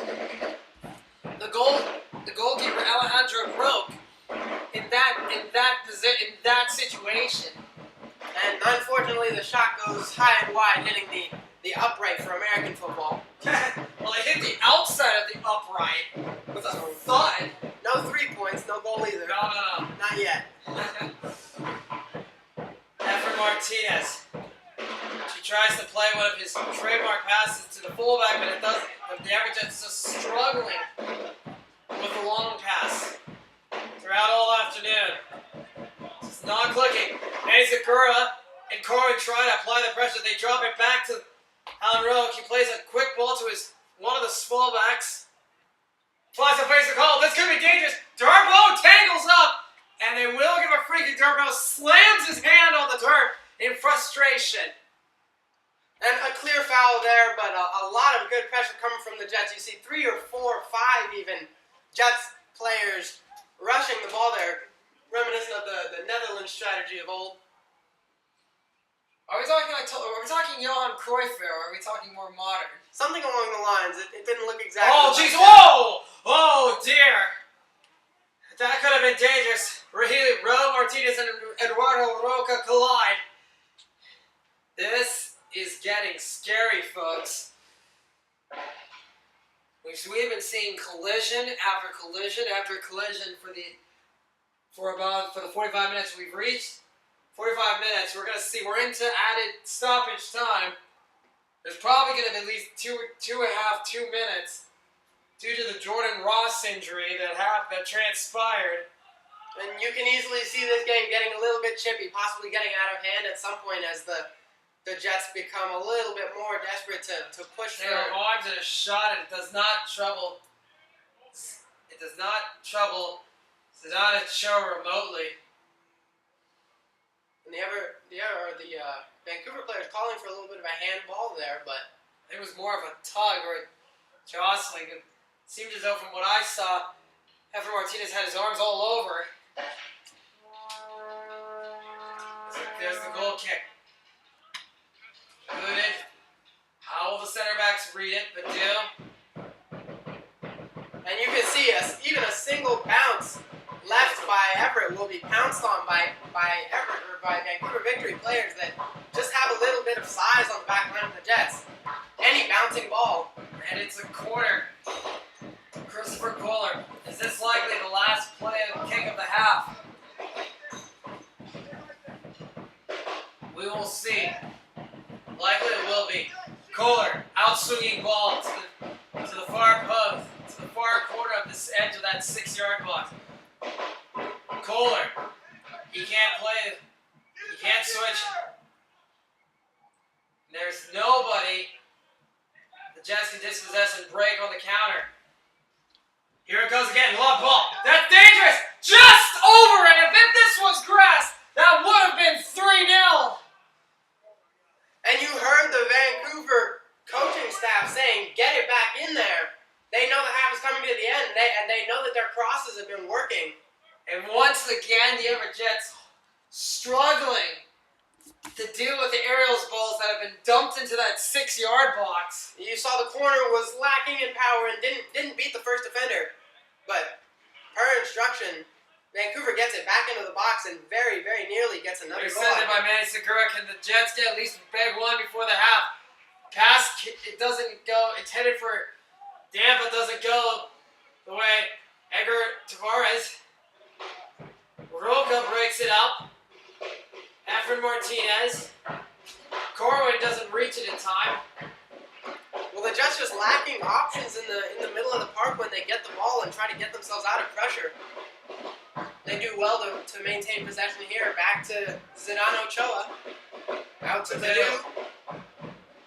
the goalkeeper Alejandro broke in that situation. And unfortunately, the shot goes high and wide, hitting the upright for American football. Well, it hit the outside of the upright with a thud. No 3 points, no goal either. No. Not yet. Everett Martinez. She tries to play one of his trademark passes to the fullback, but it doesn't. The Everett Jets just struggling with the long pass throughout all afternoon. It's not clicking. Manny Segura And Corwin trying to apply the pressure. They drop it back to Alan Roque. He plays a quick ball to one of the small backs. Flies to face the call. This could be dangerous. Darbo tangles up. And they will give a free kick. Darbo slams his hand on the turf in frustration. And a clear foul there, but a lot of good pressure coming from the Jets. You see 3 or 4 or 5 even Jets players rushing the ball there, reminiscent of the Netherlands strategy of old. Are we talking Johan Cruyff or are we talking more modern? Something along the lines. It didn't look exactly. Oh, like jeez! that. Whoa! Oh, dear! That could have been dangerous. Raul Martinez and Eduardo Roca collide. This is getting scary, folks. We've been seeing collision after collision after collision for the 45 minutes we've reached. 45 minutes. We're into added stoppage time. There's probably going to be at least 2 minutes due to the Jordan Ross injury that transpired. And you can easily see this game getting a little bit chippy, possibly getting out of hand at some point as the Jets become a little bit more desperate to push Their arms in a shot, and it does not trouble Sedona show remotely. And the Vancouver players calling for a little bit of a handball there, but it was more of a tug or a jostling. It seemed as though, from what I saw, Everett Martinez had his arms all over. There's the goal kick. Goddard. How will the center backs read it? But and you can see even a single bounce left by Everett will be pounced on by Everett or by Vancouver Victory players that just have a little bit of size on the back line of the Jets. Any bouncing ball. And it's a corner. Christopher Kohler. Is this likely the last play of kick of the half? We will see. Likely it will be. Kohler, out-swinging ball to the far post, to the far corner of this edge of that 6-yard box. Kohler, he can't play, he can't switch. There's nobody the Jets can dispossess and break on the counter. Here it goes again, long ball. That's dangerous! Just over, and if this was grass, that would have been 3-0. And you heard the Vancouver coaching staff saying, get it back in there. They know the half is coming to the end, and they know that their crosses have been working. And once again, the Everett Jets struggling to deal with the aerials balls that have been dumped into that 6-yard box. You saw the corner was lacking in power and didn't beat the first defender. But per instruction, Vancouver gets it back into the box and very, very nearly gets another goal. Intercepted by Manny Segura. Can the Jets get at least a big one before the half? Pass, it doesn't go. It's headed for Dampa, doesn't go the way Edgar Tavares. Roca breaks it up. Everett Martinez. Corwin doesn't reach it in time. Well, the Jets just lacking options in the middle of the park when they get the ball and try to get themselves out of pressure. They do well to maintain possession here. Back to Zdeno Ochoa. Out to Badu.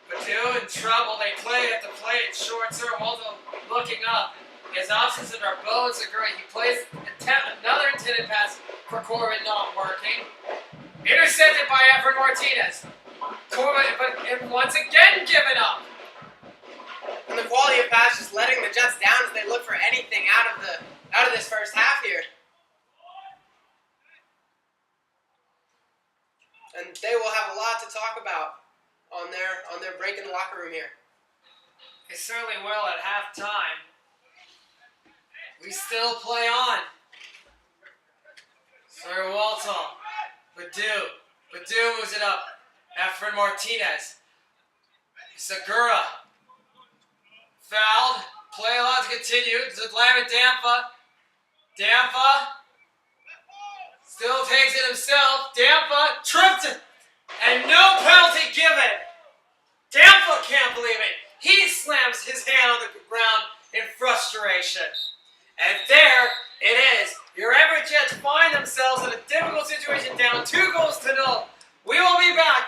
Badu in trouble. They have to play it short. Sir Waldo looking up. He has options in our bones. He plays another intended pass for Corbin, not working. Intercepted by Everett Martinez. Corbin, but once again given up. And the quality of pass just letting the Jets down as they look for anything out of this first half here. And they will have a lot to talk about on their break in the locker room here. They certainly will at halftime. We still play on. Sir Walton. Badu moves it up. Everett Martinez. Segura. Fouled. Play allowed to continue. Zlatan Dampa. Still takes it himself. Dampa tripped it. And no penalty given. Dampa can't believe it. He slams his hand on the ground in frustration. And there it is. Your Everett Jets find themselves in a difficult situation, down 2-0. We will be back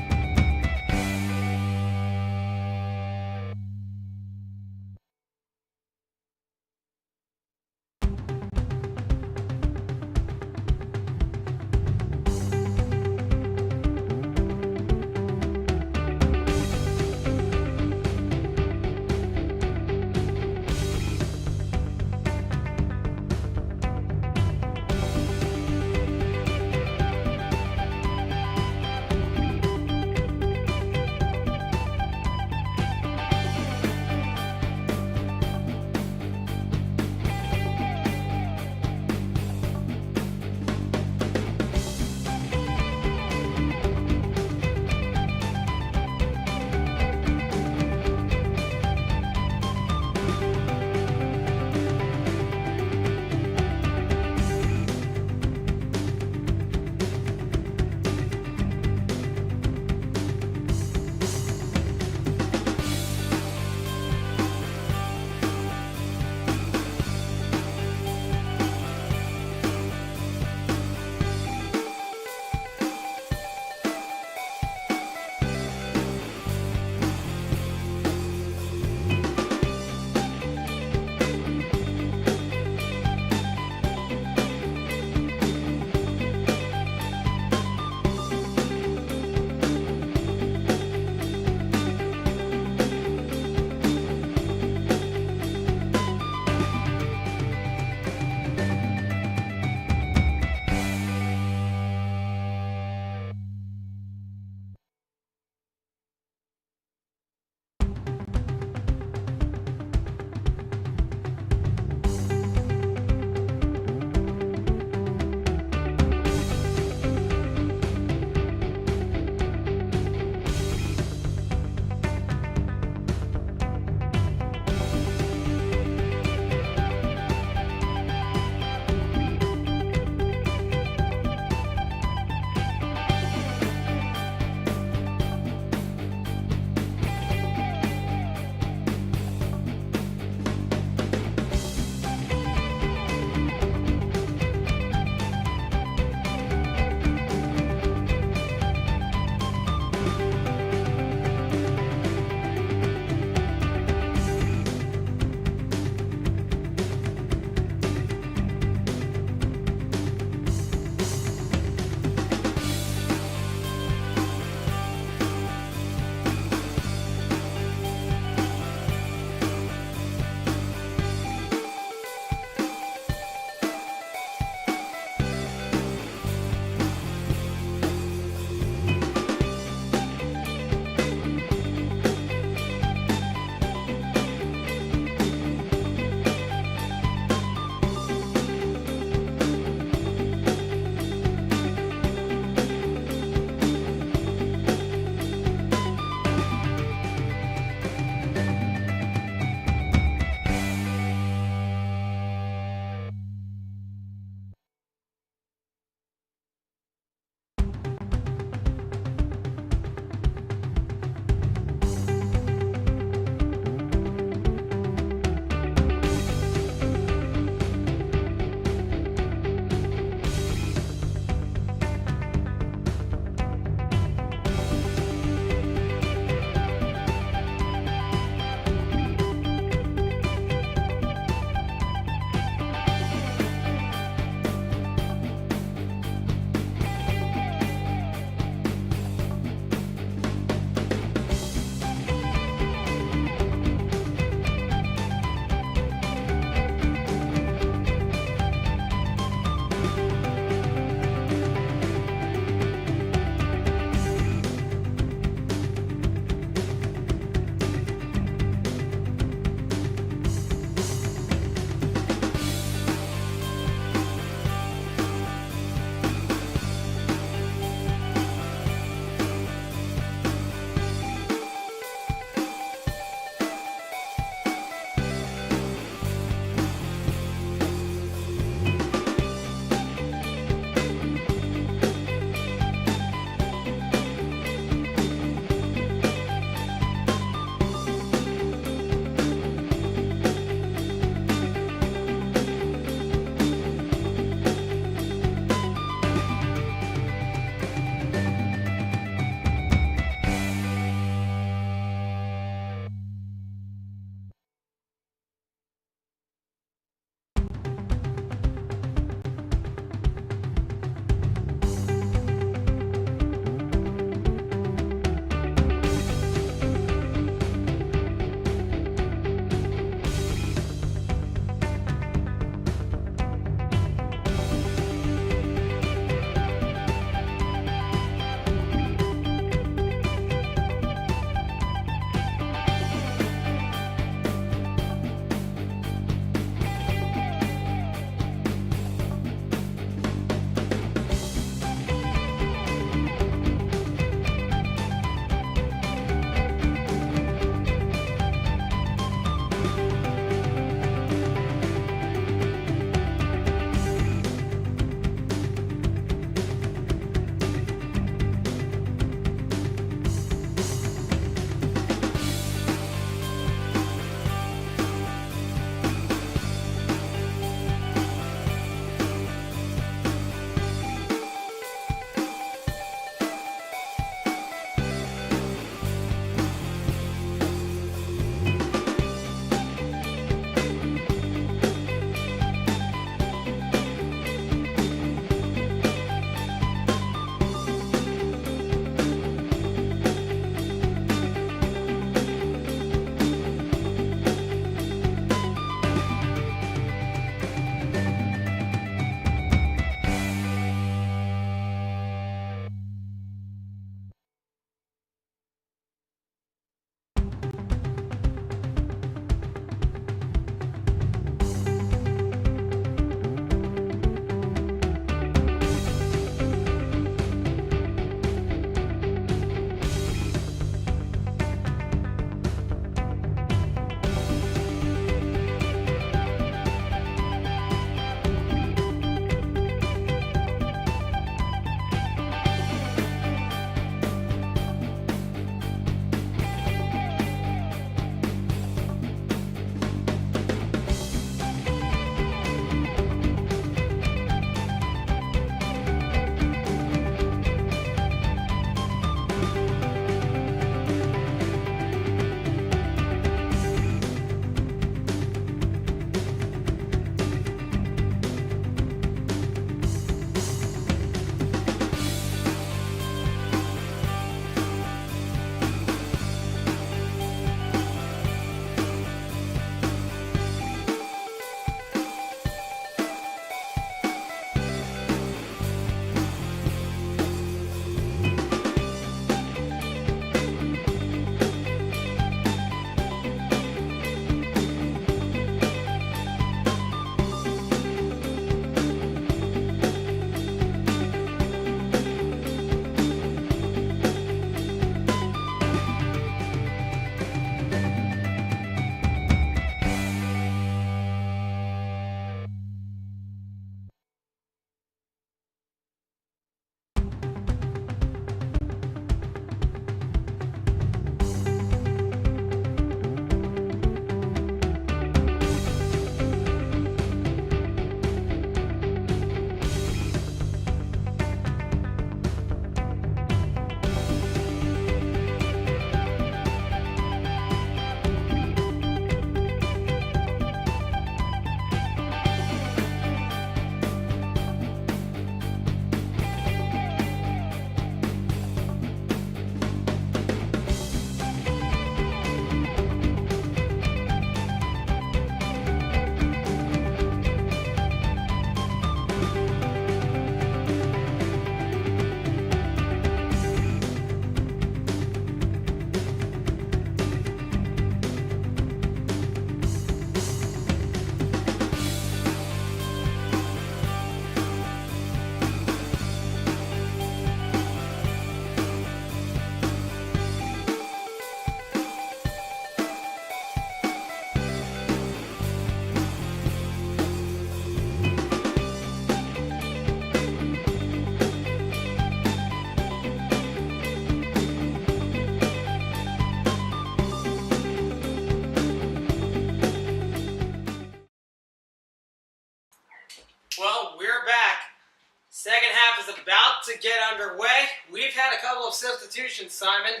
about to get underway. We've had a couple of substitutions, Simon.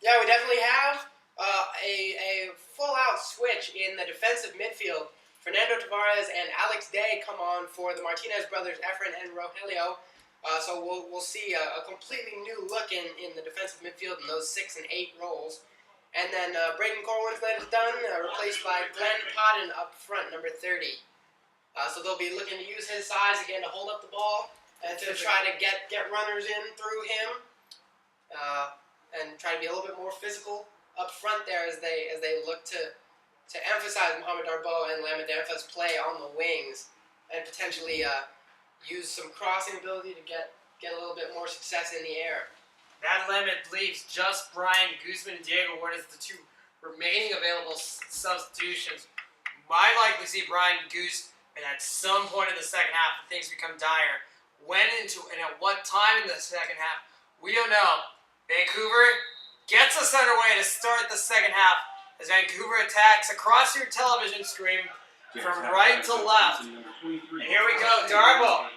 Yeah, we definitely have a full-out switch in the defensive midfield. Fernando Tavares and Alex Day come on for the Martinez brothers, Efren and Rogelio. So we'll see a completely new look in the defensive midfield in those 6 and 8 roles. And then Braden Corwin-Flynn is done, replaced by Glenn Podden up front, number 30. So they'll be looking to use his size again to hold up the ball and to try to get runners in through him, and try to be a little bit more physical up front there as they look to emphasize Mohamed Darboe and Lamadempha's play on the wings and potentially use some crossing ability to get a little bit more success in the air. That limit leaves just Brian Guzman and Diego Ward as the two remaining available substitutions. Might likely see Brian Guzman at some point in the second half if things become dire. When into and at what time in the second half, we don't know. Vancouver gets us underway to start the second half as Vancouver attacks across your television screen from right to left. And here we go, Darboe.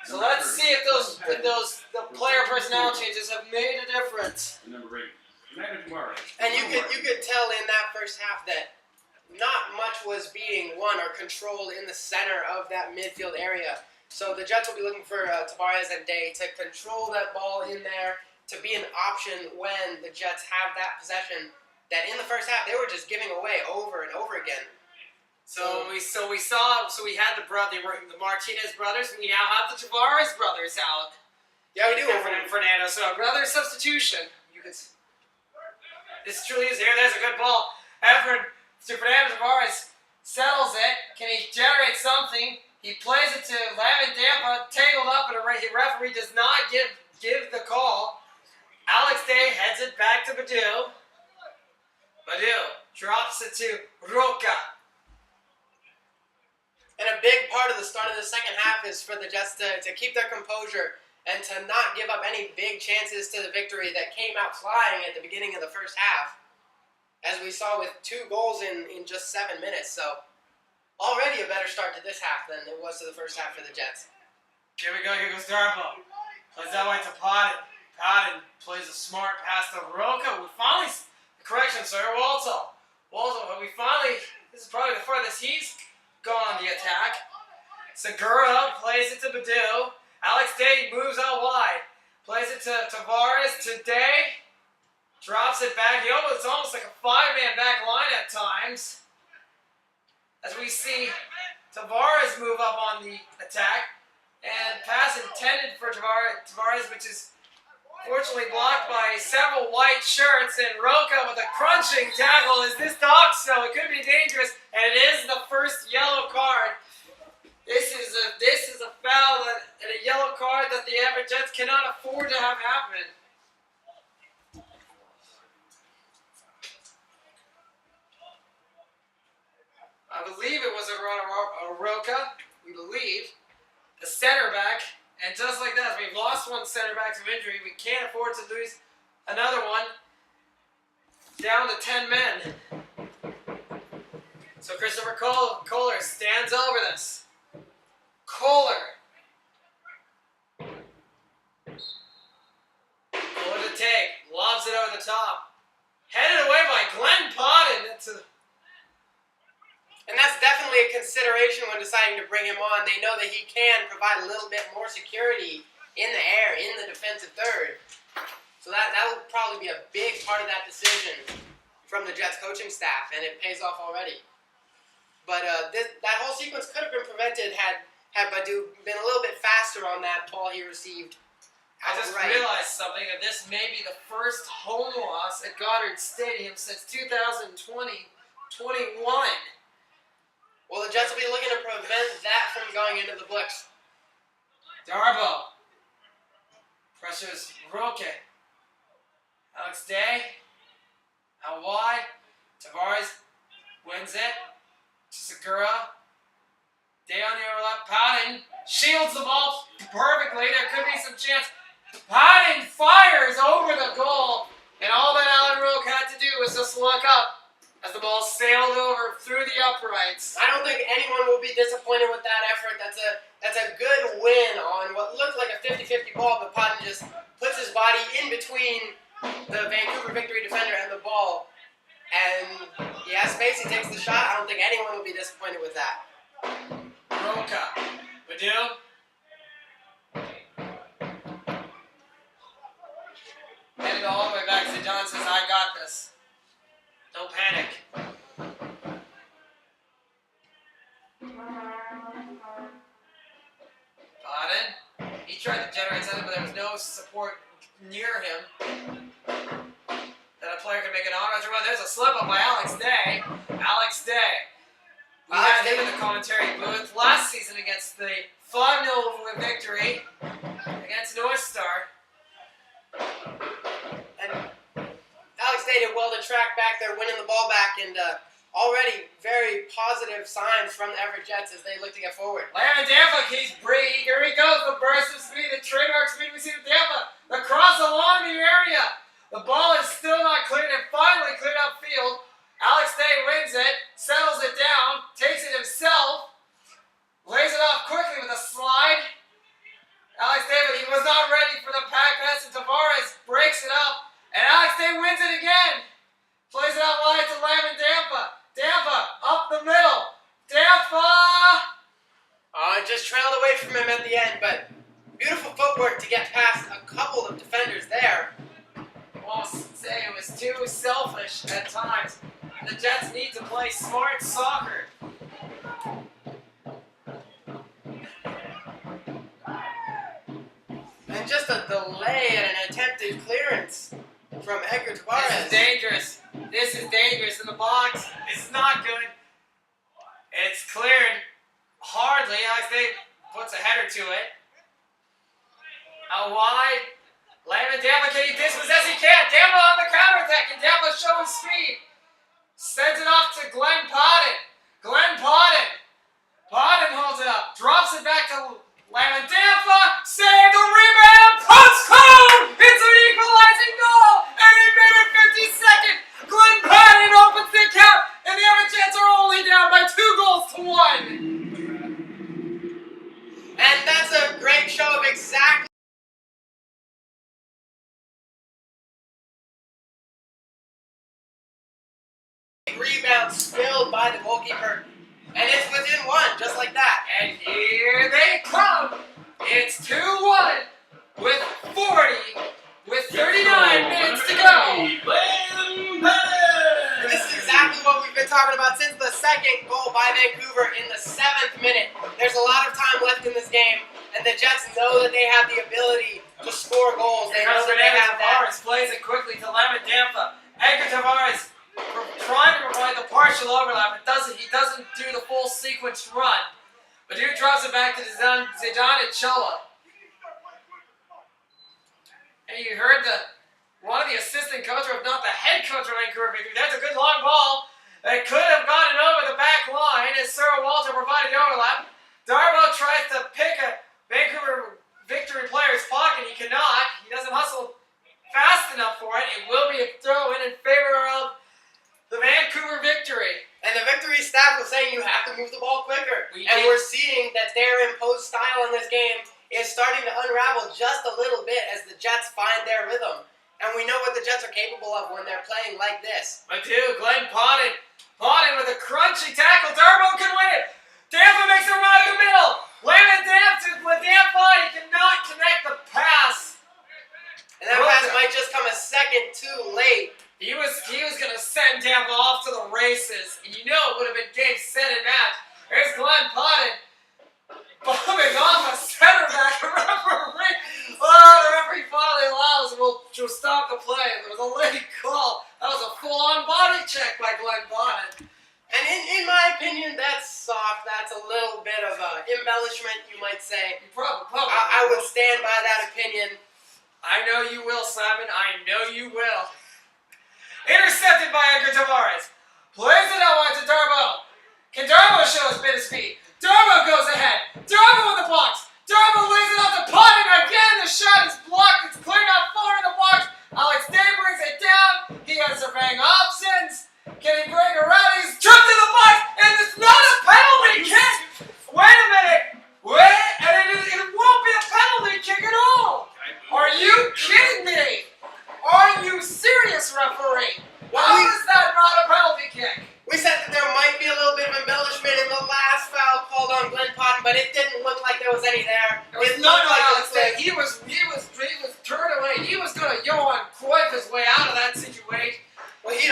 So let's see if the player personnel changes have made a difference. And you could tell in that first half that not much was being won or controlled in the center of that midfield area. So the Jets will be looking for Tavares and Day to control that ball in there, to be an option when the Jets have that possession that in the first half they were just giving away over and over again. So we had the Martinez brothers, and we now have the Tavares brothers out. Yeah, we do. Efren and Fernando. So another substitution. This truly is here. There's a good ball. Efren to Fernando Tavares settles it. Can he generate something? He plays it to Lamadempha, tangled up, and a referee does not give the call. Alex Day heads it back to Badu. Badu drops it to Roca. And a big part of the start of the second half is for the Jets to keep their composure and to not give up any big chances to the victory that came out flying at the beginning of the first half, as we saw with 2 goals in just 7 minutes. So already a better start to this half than it was to the first half for the Jets. Here we go. Here goes Darboe. Plays that way to Podden. Podden plays a smart pass to Roca. Walto. But this is probably the farthest he's gone on the attack. Segura plays it to Badu. Alex Day moves out wide. Plays it to Tavares. To Day. Drops it back. It's almost like a 5-man back line at times. As we see Tavares move up on the attack. And pass intended for Tavares, which is fortunately blocked by several white shirts, and Roca with a crunching tackle. Is this dog so? It could be dangerous, and it is the first yellow card. This is a foul and a yellow card that the Everett Jets cannot afford to have happen. I believe it was a Roca. We believe the center back. And just like that, we've lost one center back to injury. We can't afford to lose another one. Down to 10 men. So Christopher Kohler stands over this. Kohler to take. Lobs it over the top. Headed away by Glenn Podden. And that's definitely a consideration when deciding to bring him on. They know that he can provide a little bit more security in the air, in the defensive third. So that will probably be a big part of that decision from the Jets coaching staff, and it pays off already. But that whole sequence could have been prevented had Badu been a little bit faster on that ball he received. I just realized something, that this may be the first home loss at Goddard Stadium since 2020-21. Well, the Jets will be looking to prevent that from going into the books. Darboe pressures Roque. Alex Day out wide. Tavares wins it. Segura. Day on the overlap. Podden shields the ball perfectly. There could be some chance. Podden fires over the goal. And all that Alan Roque had to do was just look up as the ball sailed sailed over through the uprights. I don't think anyone will be disappointed with that effort. That's a good win on what looked like a 50-50 ball, but Potton just puts his body in between the Vancouver Victory defender and the ball. And yeah, Spacey takes the shot. I don't think anyone will be disappointed with that. Roca. Badoo. Headed all the way back. Zidane says, I got this. Don't panic. Goddard. He tried to generate something, but there was no support near him. That a player can make an on-rush run. There's a slip up by Alex Day. Alex Day. We had him in the commentary booth last season against the 5-0 victory against North Star. And Alex Day did well to track back there, winning the ball back, and already very positive signs from the Everett Jets as they look to get forward. Landon Dampa, he's free. Here he goes. The burst of speed, the trademark speed we see with Dampa. The cross along the area. The ball is still not cleared and finally cleared upfield. Alex Day wins it, settles it down, takes it himself, lays it off quickly with a slide. Alex Day, he was not ready for the pack pass, and Tavares breaks it up, and Alex Day wins it again. Plays it out wide to Landon Dampa. Dampa up the middle. Dampa! It just trailed away from him at the end, but beautiful footwork to get past a couple of defenders there. I'll say it was too selfish at times. The Jets need to play smart soccer. And just a delay and an attempted clearance from Edgar Tavares. This is dangerous. This is dangerous in the box. It's not good. It's cleared hardly. Alex Day puts a header to it. Out wide. Landon Dampa, can he dispossess? He can't. Dampa on the counterattack, and Dampa showing speed. Sends it off to Glenn Potton. Glenn Potton. Potton holds it up. Drops it back to Landon Dampa. Save the rebound. Postcode! It's an equalizing goal! And he made it 52nd. Glenn Potton opens the count, and the Everett Jets are only down by 2-1. And that's a great show of exactly rebound spilled by the goalkeeper, and it's within one, just like that. And here they come. It's 2-1 with 39 minutes to go. And this is exactly what we've been talking about since the second goal by Vancouver in the 7th minute. There's a lot of time left in this game, and the Jets know that they have the ability to score goals. They know that they have that. Tavares plays it quickly to Landon Dampa. Edgar Tavares trying to provide the partial overlap. He doesn't do the full sequence run. But Badoo drops it back to Zidane Ochoa. And you heard one of the assistant coach, if not the head coach of Vancouver Victory. That's a good long ball that could have gotten over the back line as Sir Walter provided the overlap. Darbo tries to pick a Vancouver Victory player's pocket. He cannot. He doesn't hustle fast enough for it. It will be a throw in favor of the Vancouver Victory. And the Victory staff was saying you have to move the ball quicker. We're seeing that their imposed style in this game is starting to unravel just a little bit as the Jets find their rhythm. And we know what the Jets are capable of when they're playing like this. Badoo, Glenn Potton. Potton with a crunchy tackle. Darbo can win it. Dampa makes a run up the middle. Landon Dampa, he cannot connect the pass. And that pass might just come a second too late. He was going to send Dampa off to the races. And you know it would have been game, set, and match. There's Glenn Potton bombing off a center back. The referee finally allows and will stop the play. There was a late call. That was a full-on body check by Glenn Potton. And in my opinion, that's soft. That's a little bit of embellishment, you might say. Probably. I would stand by that opinion. I know you will, Simon. I know you will. Intercepted by Edgar Tavares. Plays it out wide to Darbo. Can Darbo show his bit of speed? Darbo goes ahead. Darbo in the box. Darbo lays it out to Potton again. The shot is blocked. It's cleared out far in the box. Alex Day brings it down. He has surveying options. Can he break around? He's tripped was any there. There was It none looked of like Alex it was Day. He was turned away. He was gonna Johan Cruyff his way out of that situation. Well, And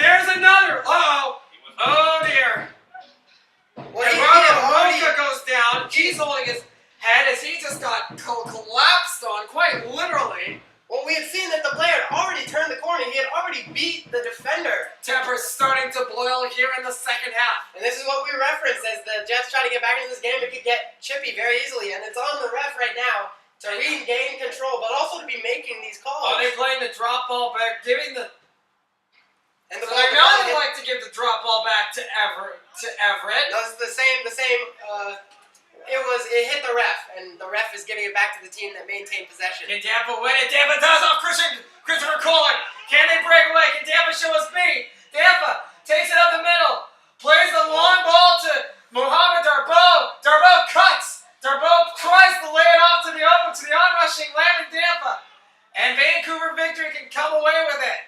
there's another. Uh-oh. Oh dear. Well, And Roca goes down. He's holding his head as he just got collapsed on, quite literally. Well, we had seen that the player had already turned the corner. He had already beat the defender. Temper's starting to boil here in the second half. And this is what we referenced as the Jets try to get back into this game. It could get chippy very easily. And it's on the ref right now to regain control, but also to be making these calls. Oh, they're playing the drop ball back, giving the... And the So they now like to give the drop ball back to Everett. No, it's the same, it hit the ref, and the ref is giving it back to the team that maintained possession. Can Tampa win it? Tampa does off Christopher Kohler. Can they break away? Can Tampa show us speed? Tampa takes it up the middle. Plays the long ball to Mohamed Darboe. Darboe cuts. Darboe tries to lay it off to the onrushing Lamb in Tampa. And Vancouver Victory can come away with it.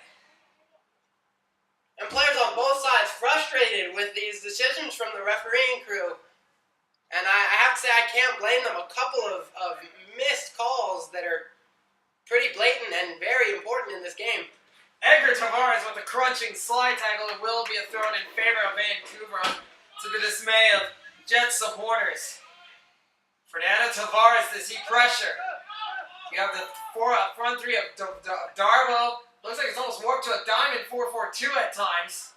And players on both sides frustrated with these decisions from the refereeing crew. And I have to say, I can't blame them. A couple of missed calls that are pretty blatant and very important in this game. Edgar Tavares with a crunching slide tackle. It will be a throw in favor of Vancouver to the dismay of Jets supporters. Fernando Tavares, does he pressure? You have the front three of Darboe. Looks like it's almost warped to a diamond 4-4-2 at times.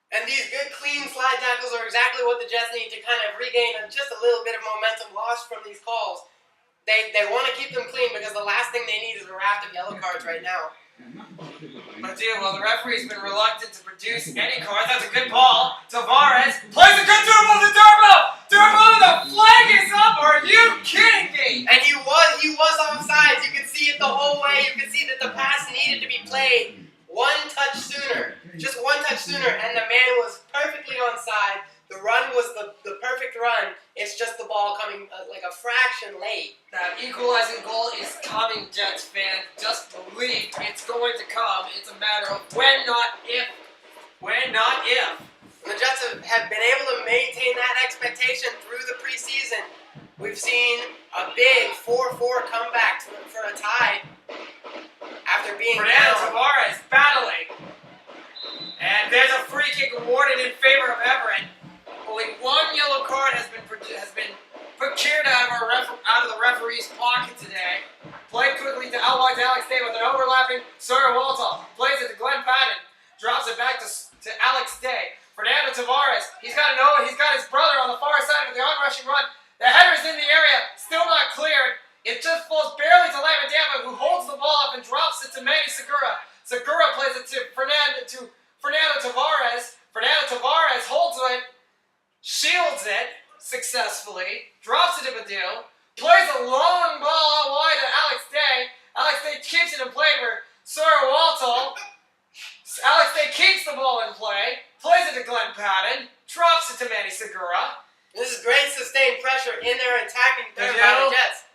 And these good, clean slide tackles are exactly what the Jets need to kind of regain just a little bit of momentum lost from these calls. They want to keep them clean because the last thing they need is a raft of yellow cards right now. But dude, well, the referee's been reluctant to produce any cards. That's a good ball. Tavares plays a good throw ball to Darboe. Darboe, the flag is up. Are you kidding me? And he was offsides. You could see it the whole way. You could see that the pass needed to be played one touch sooner. Just one touch sooner, and the man was perfectly onside. The run was the perfect run. It's just the ball coming like a fraction late. That equalizing goal is coming, Jets fan. Just believe it's going to come. It's a matter of when, not if. When, not if. And the Jets have been able to maintain that expectation through the preseason. We've seen a big 4-4 comeback for a tie after being Fernando down. Tavares battling. And there's a free kick awarded in favor of Everett. Only one yellow card has been procured out of the referee's pocket today. Played quickly to out wide to Alex Day with an overlapping Sawyer Waltall. Plays it to Glenn Patton. Drops it back to Alex Day. Fernando Tavares. He's got his brother on the far side of the onrushing run. The header's in the area. Still not cleared. It just falls barely to Lamb who holds the ball up and drops it to Manny Segura. Segura plays it to Fernando Tavares. Fernando Tavares holds it. Shields it successfully, drops it to Badil, plays a long ball out wide to Alex Day. Alex Day keeps it in play for Sawyer Waltall. Alex Day keeps the ball in play, plays it to Glenn Patton, drops it to Manny Segura. This is great sustained pressure in their attacking third by the Jets.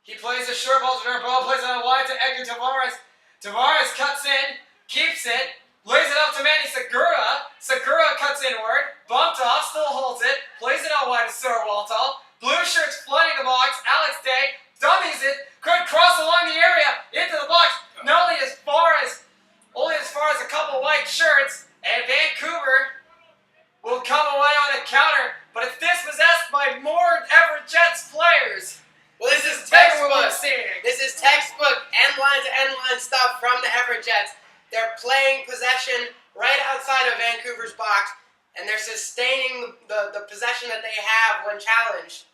He plays a short ball to Darboe, plays it out wide to Edgar Tavares. Tavares cuts in, keeps it, lays it out to Manny Segura. Segura cuts inward, bumped off, still holds it, plays it out wide to Sawyer Waltall. Blue shirts flooding the box. Alex Day dummies it, could cross along the area into the box. Not only as far as a couple white shirts, and Vancouver will come away on a counter, but it's dispossessed by more Everett Jets players. Well, this is textbook. Seeing. This is textbook end-line stuff from the Everett Jets. They're playing possession right outside of Vancouver's box, and they're sustaining the possession that they have when challenged.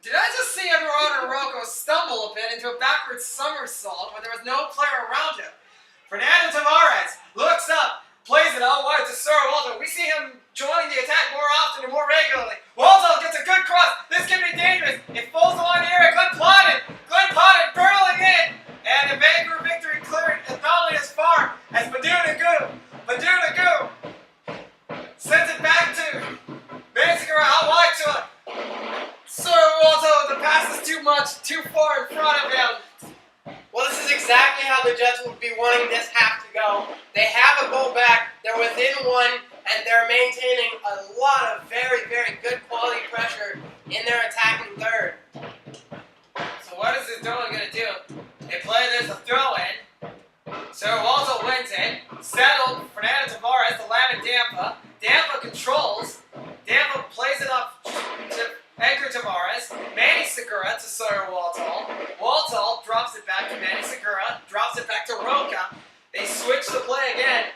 Did I just see Eduardo Rocco stumble a bit into a backwards somersault when there was no player around him? Fernando Tavares looks up, plays it out wide to Sawyer Waltall. We see him joining the attack more often and more regularly. Waltall gets a good cross. This can be dangerous. It falls along the area. Glenn Patton barreling in. And the Vancouver Victory cleared not only as far as Badoo sends it back to Mansinger out wide to it. Sawyer Waltall, the pass is too far in front of him. Well, this is exactly how the Jets would be wanting this half to go. They have a goal back. They're within one, and they're maintaining a lot of very, very good quality pressure in their attacking third. So what is this throw-in going to do? They play this a throw-in. So Walter wins it. Settled. Fernando Tavares to Lavin Dampa. Dampa controls. Dampa plays it up to Edgar Tavares. Manny Segura to Sawyer Waltall. Waltall drops it back to Manny Segura. Drops it back to Roca. They switch the play again.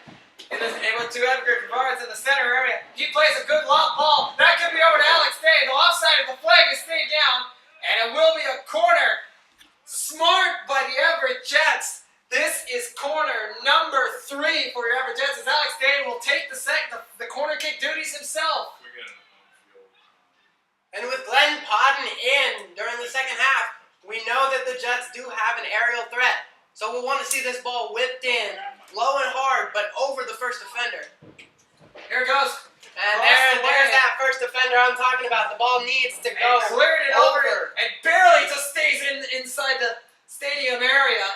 To Everett Jets in the center area. He plays a good long ball. That could be over to Alex Day. The offside of the flag is stayed down. And it will be a corner. Smart by the Everett Jets. This is corner number 3 for your Everett Jets as Alex Day will take the corner kick duties himself. And with Glenn Podden in during the second half, we know that the Jets do have an aerial threat. So we'll want to see this ball whipped in, low and hard, but over the first defender. Here it goes. And there's that first defender I'm talking about. The ball needs to go and cleared it over and barely just stays inside the stadium area.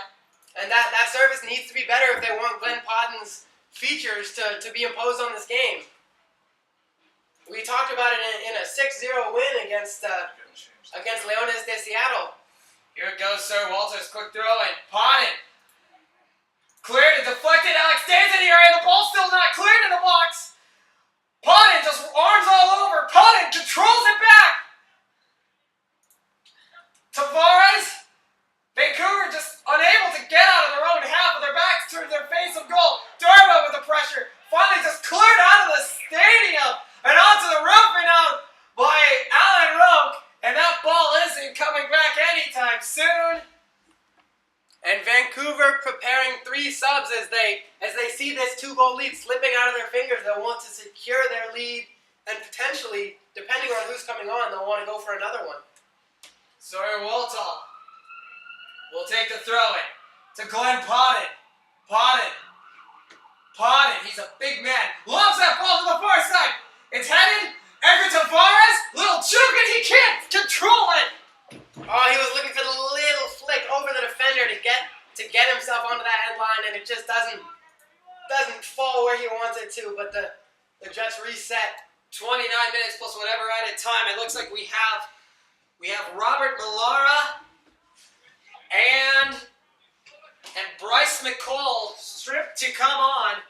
And that service needs to be better if they want Glenn Podden's features to be imposed on this game. We talked about it in a 6-0 win against Leones de Seattle. Here it goes, Sir Walter's quick throw and Podden. Cleared and deflected. Alex stays in the area. The ball's still not cleared in the box. Podden just arms all over. Podden controls it back. Tavares. Vancouver just unable to get out of their own half of their backs to their face of goal. Darbo with the pressure. Finally just cleared out of the stadium and onto the roof and out by Alan Roque. And that ball isn't coming back anytime soon. And Vancouver preparing 3 subs as they see this 2-goal lead slipping out of their fingers. They'll want to secure their lead and potentially, depending on who's coming on, they'll want to go for another one. Sawyer Waltall will take the throw-in to Glenn Podden. Podden, he's a big man. Lobs that ball to the far side. It's headed. Edgar Tavares, little juke and he can't control it. Oh, he was looking for the little flick over the defender to get himself onto that end line, and it just doesn't fall where he wants it to. But the Jets reset. 29 minutes plus whatever added time. It looks like we have Robert Millara and Bryce McCall stripped to come on.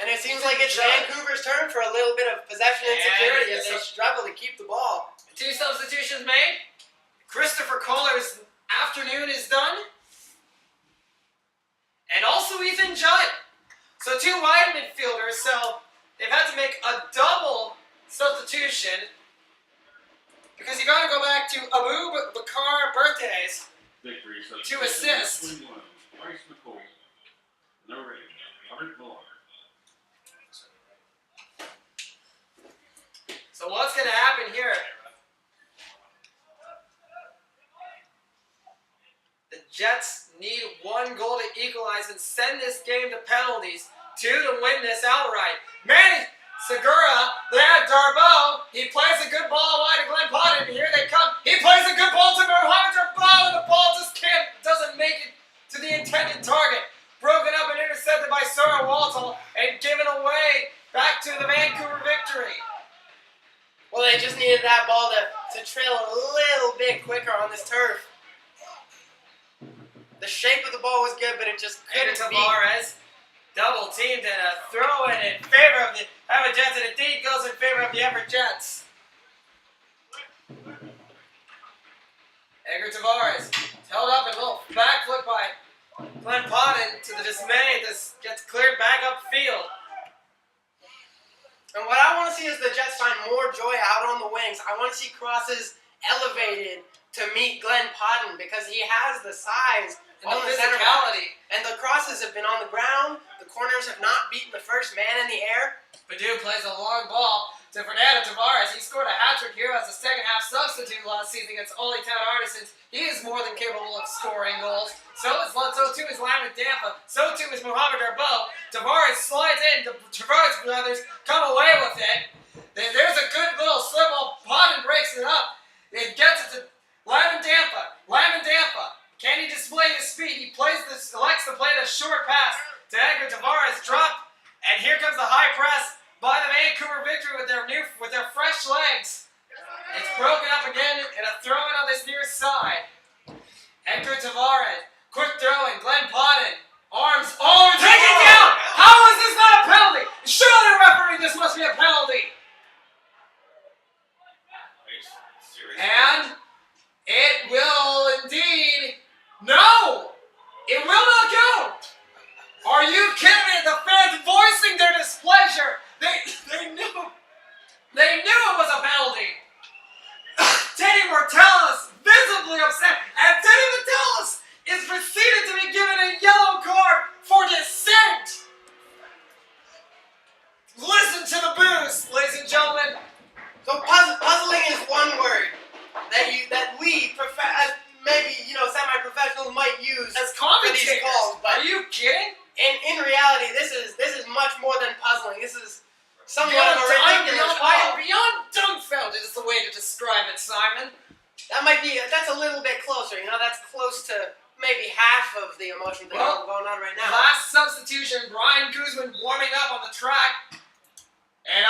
And it seems like it's Vancouver's turn for a little bit of possession insecurity as they struggle to keep the ball. 2 substitutions made. Christopher Kohler's afternoon is done. And also Ethan Judd. So 2 wide midfielders, so they've had to make a double substitution because you got to go back to Abu Bakar Bertes to assist. Bryce McCall. Number 8, Robert Millar. So what's going to happen here? The Jets need 1 goal to equalize and send this game to penalties. 2 to win this outright. Manny Segura, there, Darbo. He plays a good ball wide to Glenn Podden. Here they come. He plays a good ball to Mohamed Darbo, and the ball just doesn't make it to the intended target. Broken up and intercepted by Sora Waltall and given away back to the Vancouver victory. Well, they just needed that ball to trail a little bit quicker on this turf. The shape of the ball was good, but it just couldn't be. Tavares double teamed and a throw in favor of the Everett Jets, and indeed goes in favor of the Everett Jets. Edgar Tavares held up and a little backflip by Glenn Podden to the dismay. This gets cleared back upfield. And what I want to see is the Jets find more joy out on the wings. I want to see crosses elevated to meet Glenn Podden because he has the size and on the center physicality. And the crosses have been on the ground. The corners have not beaten the first man in the air. Purdue plays a long ball to Fernando Tavares. He scored a hat-trick here as a second-half substitute last season against Ole Town Artisans. He is more than capable of scoring goals. So too is Lyman Dampa. So too is Mohamed Darbo. Tavares slides in. The Tavares brothers come away with it. There's a good little slip ball. Podden breaks it up. It gets it to Lyman Dampa. Lyman Dampa. Can he display his speed? side. Hector Tavares. Quick throw in. Glenn Podden. Arms. Oh, take it down! How is this not a penalty? Surely, referee, this must be a penalty. And it will indeed. No! It will not go! Are you kidding me? The fans voicing their displeasure. They knew it was a penalty. Teddy Mortalis visibly upset, and Teddy Mortalis is proceeded to be given a yellow card for dissent. Listen to the boos, ladies and gentlemen. So puzzling is one word that we maybe semi-professionals might use As for these commentators, calls, but are you kidding? in reality, this is much more than puzzling. This is somewhat Beyond, of a ridiculous I am call. beyond dumbfounded is the way to describe it, Simon. That's a little bit closer. That's close to maybe half of the emotion thing going on right now. Last substitution, Brian Guzman warming up on the track. And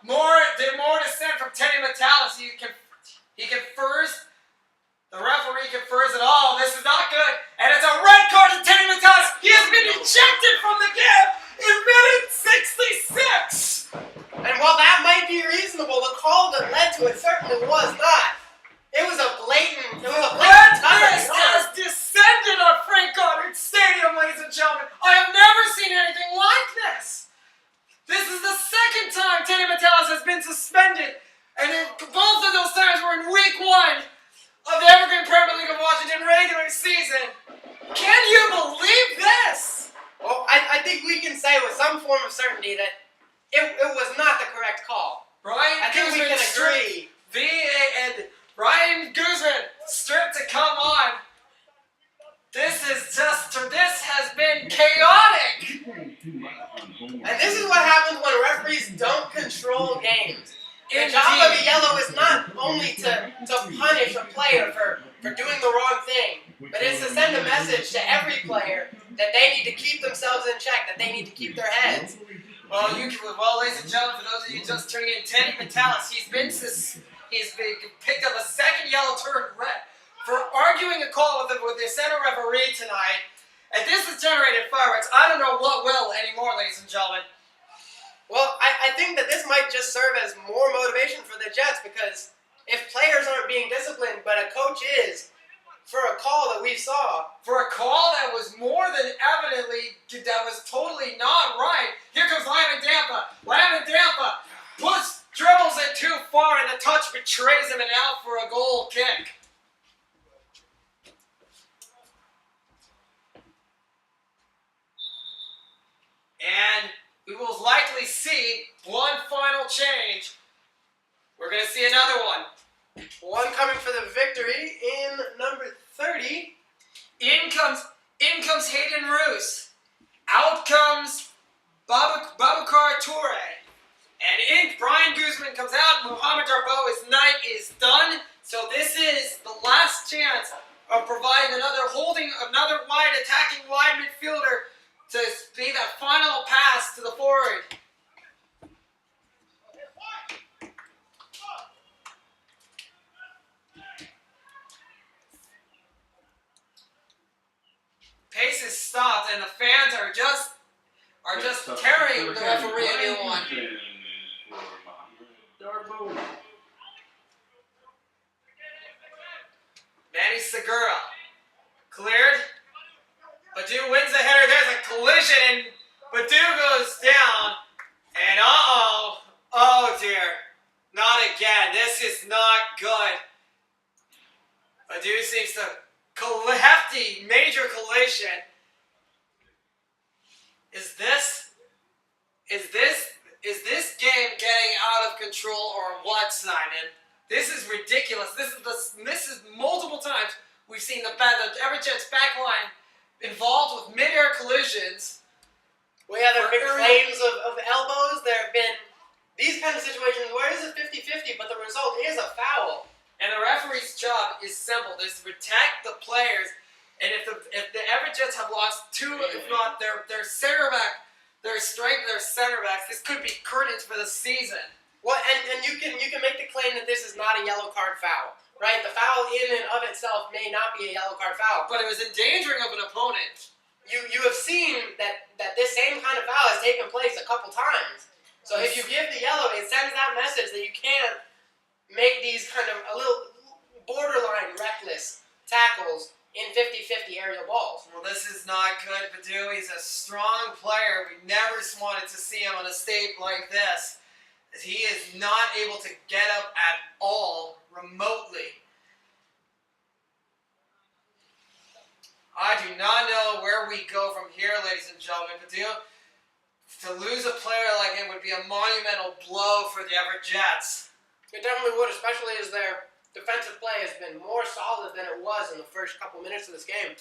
more dissent from Teddy Metalis. He confers. The referee confers it all. This is not good. And it's a red card to Teddy Metalis. He has been ejected from the game in minute 66. And while that might be reasonable, the call that led to it certainly was not. It was a blatant Red touch. mist has descended on Frank Goddard Stadium, ladies and gentlemen. I have never seen anything like this. This is the second time Teddy Metalis has been suspended, and both of those times were in week 1 of the Evergreen Premier League of Washington regular season. Can you believe this? Well, I think we can say with some form of certainty that it was not the correct call. I think we can agree. Brian Guzman stripped to come on. This has been chaotic. And this is what happens when referees don't control games. The Indeed. job of a yellow is not only to punish a player for doing the wrong thing, but it's to send a message to every player that they need to keep themselves in check, that they need to keep their heads. Well, ladies and gentlemen, for those of you just tuning in, Teddy Metalis, he's been picked up a second yellow turned red for arguing a call with the center referee tonight. And this has generated fireworks. I don't know what will anymore, ladies and gentlemen. Well, I think that this might just serve as more motivation for the Jets, because if players aren't being disciplined, but a coach is, for a call that we saw. For a call that was more than evidently, that was totally not right. Here comes Lyman Dampa. Lyman Dampa dribbles it too far, and the touch betrays him and out for a goal kick. And we will likely see one final change. We're going to see another one. One coming for the victory in number 30. In comes Hayden Roos. Out comes Babukar Toure. And Brian Guzman comes out. Mohamed Darbo's night is done. So this is the last chance of providing another wide attacking wide midfielder to be that final pass to the forward. Pace is stopped, and the fans are just tearing the referee a new one. Manny Segura cleared. Badu wins the header. There's a collision, and Badu goes down. And oh dear, not again. This is not good. Badu seems to hefty major collision. Is this game getting out of control or what, Simon? This is ridiculous. This is multiple times we've seen the Everett Jets backline involved with mid-air collisions. Well, yeah, there have been claims of elbows. There have been these kind of situations where it is a 50-50, but the result is a foul. And the referee's job is simple: is to protect the players. And if the Everett Jets have lost two, if not their center back, their center backs, this could be curtains for the season. Well, and you can make the claim that this is not a yellow card foul. right? The foul in and of itself may not be a yellow card foul. But it was endangering of an opponent. You have seen that this same kind of foul has taken place a couple times. So if you give the yellow, it sends that message that you can't make these kind of a little borderline reckless tackles in 50-50 aerial balls. Well, this is not good. Badu, he's a strong player. We never wanted to see him on a stage like this. He is not able to get up at all remotely. I do not know where we go from here, ladies and gentlemen. Badu, to lose a player like him would be a monumental blow for the Everett Jets. It definitely would, especially as their defensive play has been more solid than it was in the first couple minutes of this game.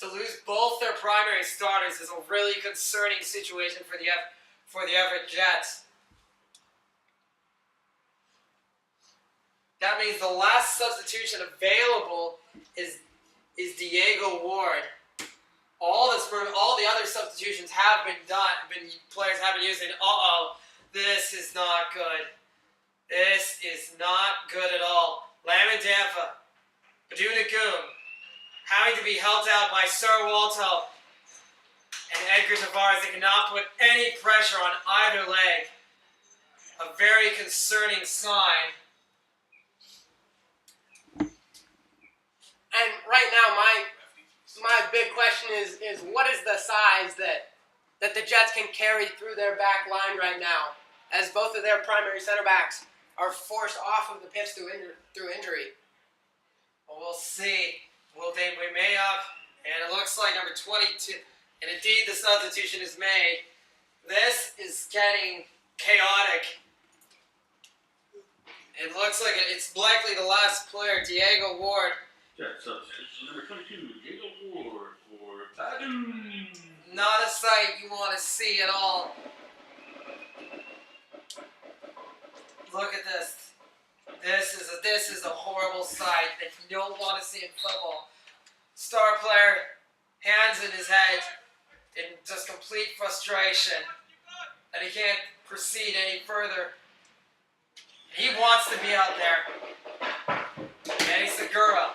To lose both their primary starters is a really concerning situation for the Everett Jets. That means the last substitution available is Diego Ward. All the other substitutions have been done. Players have been using. This is not good. This is not good at all. Lamin Damfa, Badu Nagoon, having to be helped out by Sir Walto and Edgar Tavares. They cannot put any pressure on either leg. A very concerning sign. And right now, my big question is what is the size that the Jets can carry through their back line right now, as both of their primary center backs are forced off of the pitch through injury? Well, we'll see. We may have, and it looks like number 22, and indeed the substitution is made. This is getting chaotic. It looks like it's likely the last player, Diego Ward. Jet substitution number 22, Diego Ward for Badu. Not a sight you want to see at all. Look at this. This is a horrible sight that you don't want to see in football. Star player, hands in his head in just complete frustration that he can't proceed any further. He wants to be out there. Manny Segura.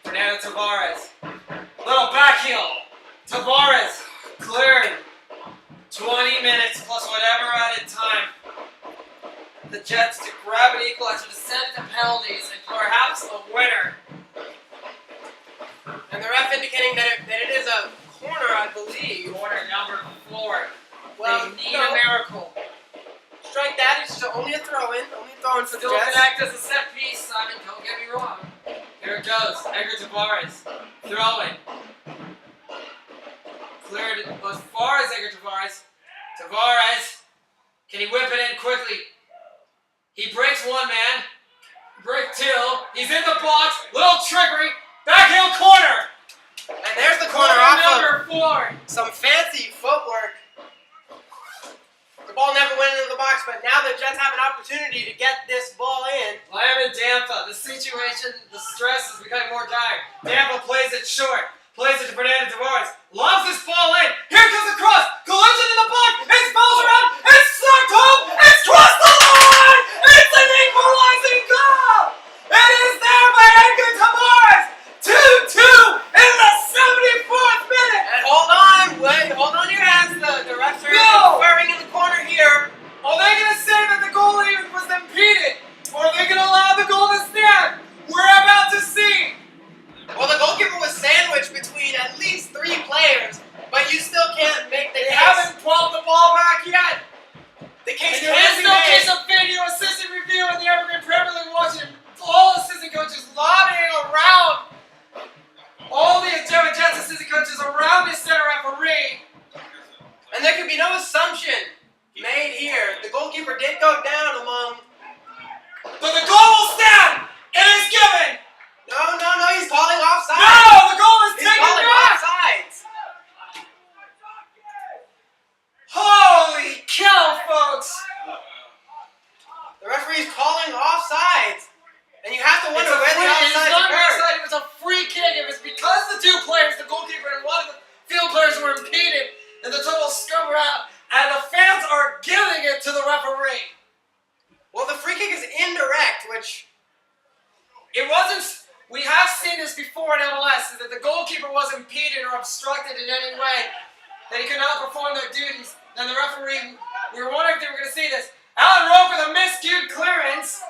Fernando Tavares. Little back heel. Tavares cleared. 20 minutes plus whatever added time. The Jets to grab an equalizer, to send it to penalties, and perhaps a winner. And the ref indicating that it is a corner, I believe. Corner number 4. Well, they need a miracle. Strike that. It's only a throw-in. Only a throw-in for the Still Jets. can act as a set piece, Simon. Don't get me wrong. Here it goes. Edgar Tavares. Throwing. Cleared as far as Edgar Tavares. Tavares. Can he whip it in quickly? He breaks one man. Break 2. He's in the box. Little trickery. Backheel corner. And there's the corner off number 4. some fancy footwork. The ball never went into the box, but now the Jets have an opportunity to get this ball in. Lamin Damfa. The situation, the stress is becoming more dire. Damfa plays it short. Plays it to Fernando Tavares. Lobs this ball in. Here comes the cross. Collision in the box. It spills around. It's sucked home. It's crossed the line. It's an equalizing goal. It is there by Edgar Tavares. 2-2 in the 74th minute. And hold on your hats. The refs are conferring in the corner here. Are they going to say that the goalie was impeded? Or are they going to allow the goal to stand? We're about to see. Well, the goalkeeper was sandwiched between at least 3 players, but you still can't make the They case. haven't brought the ball back yet. this before in MLS, is that the goalkeeper was impeded or obstructed in any way, that he could not perform their duties. And the referee, we were wondering if they were going to see this. Alan Roque with a miscued clearance.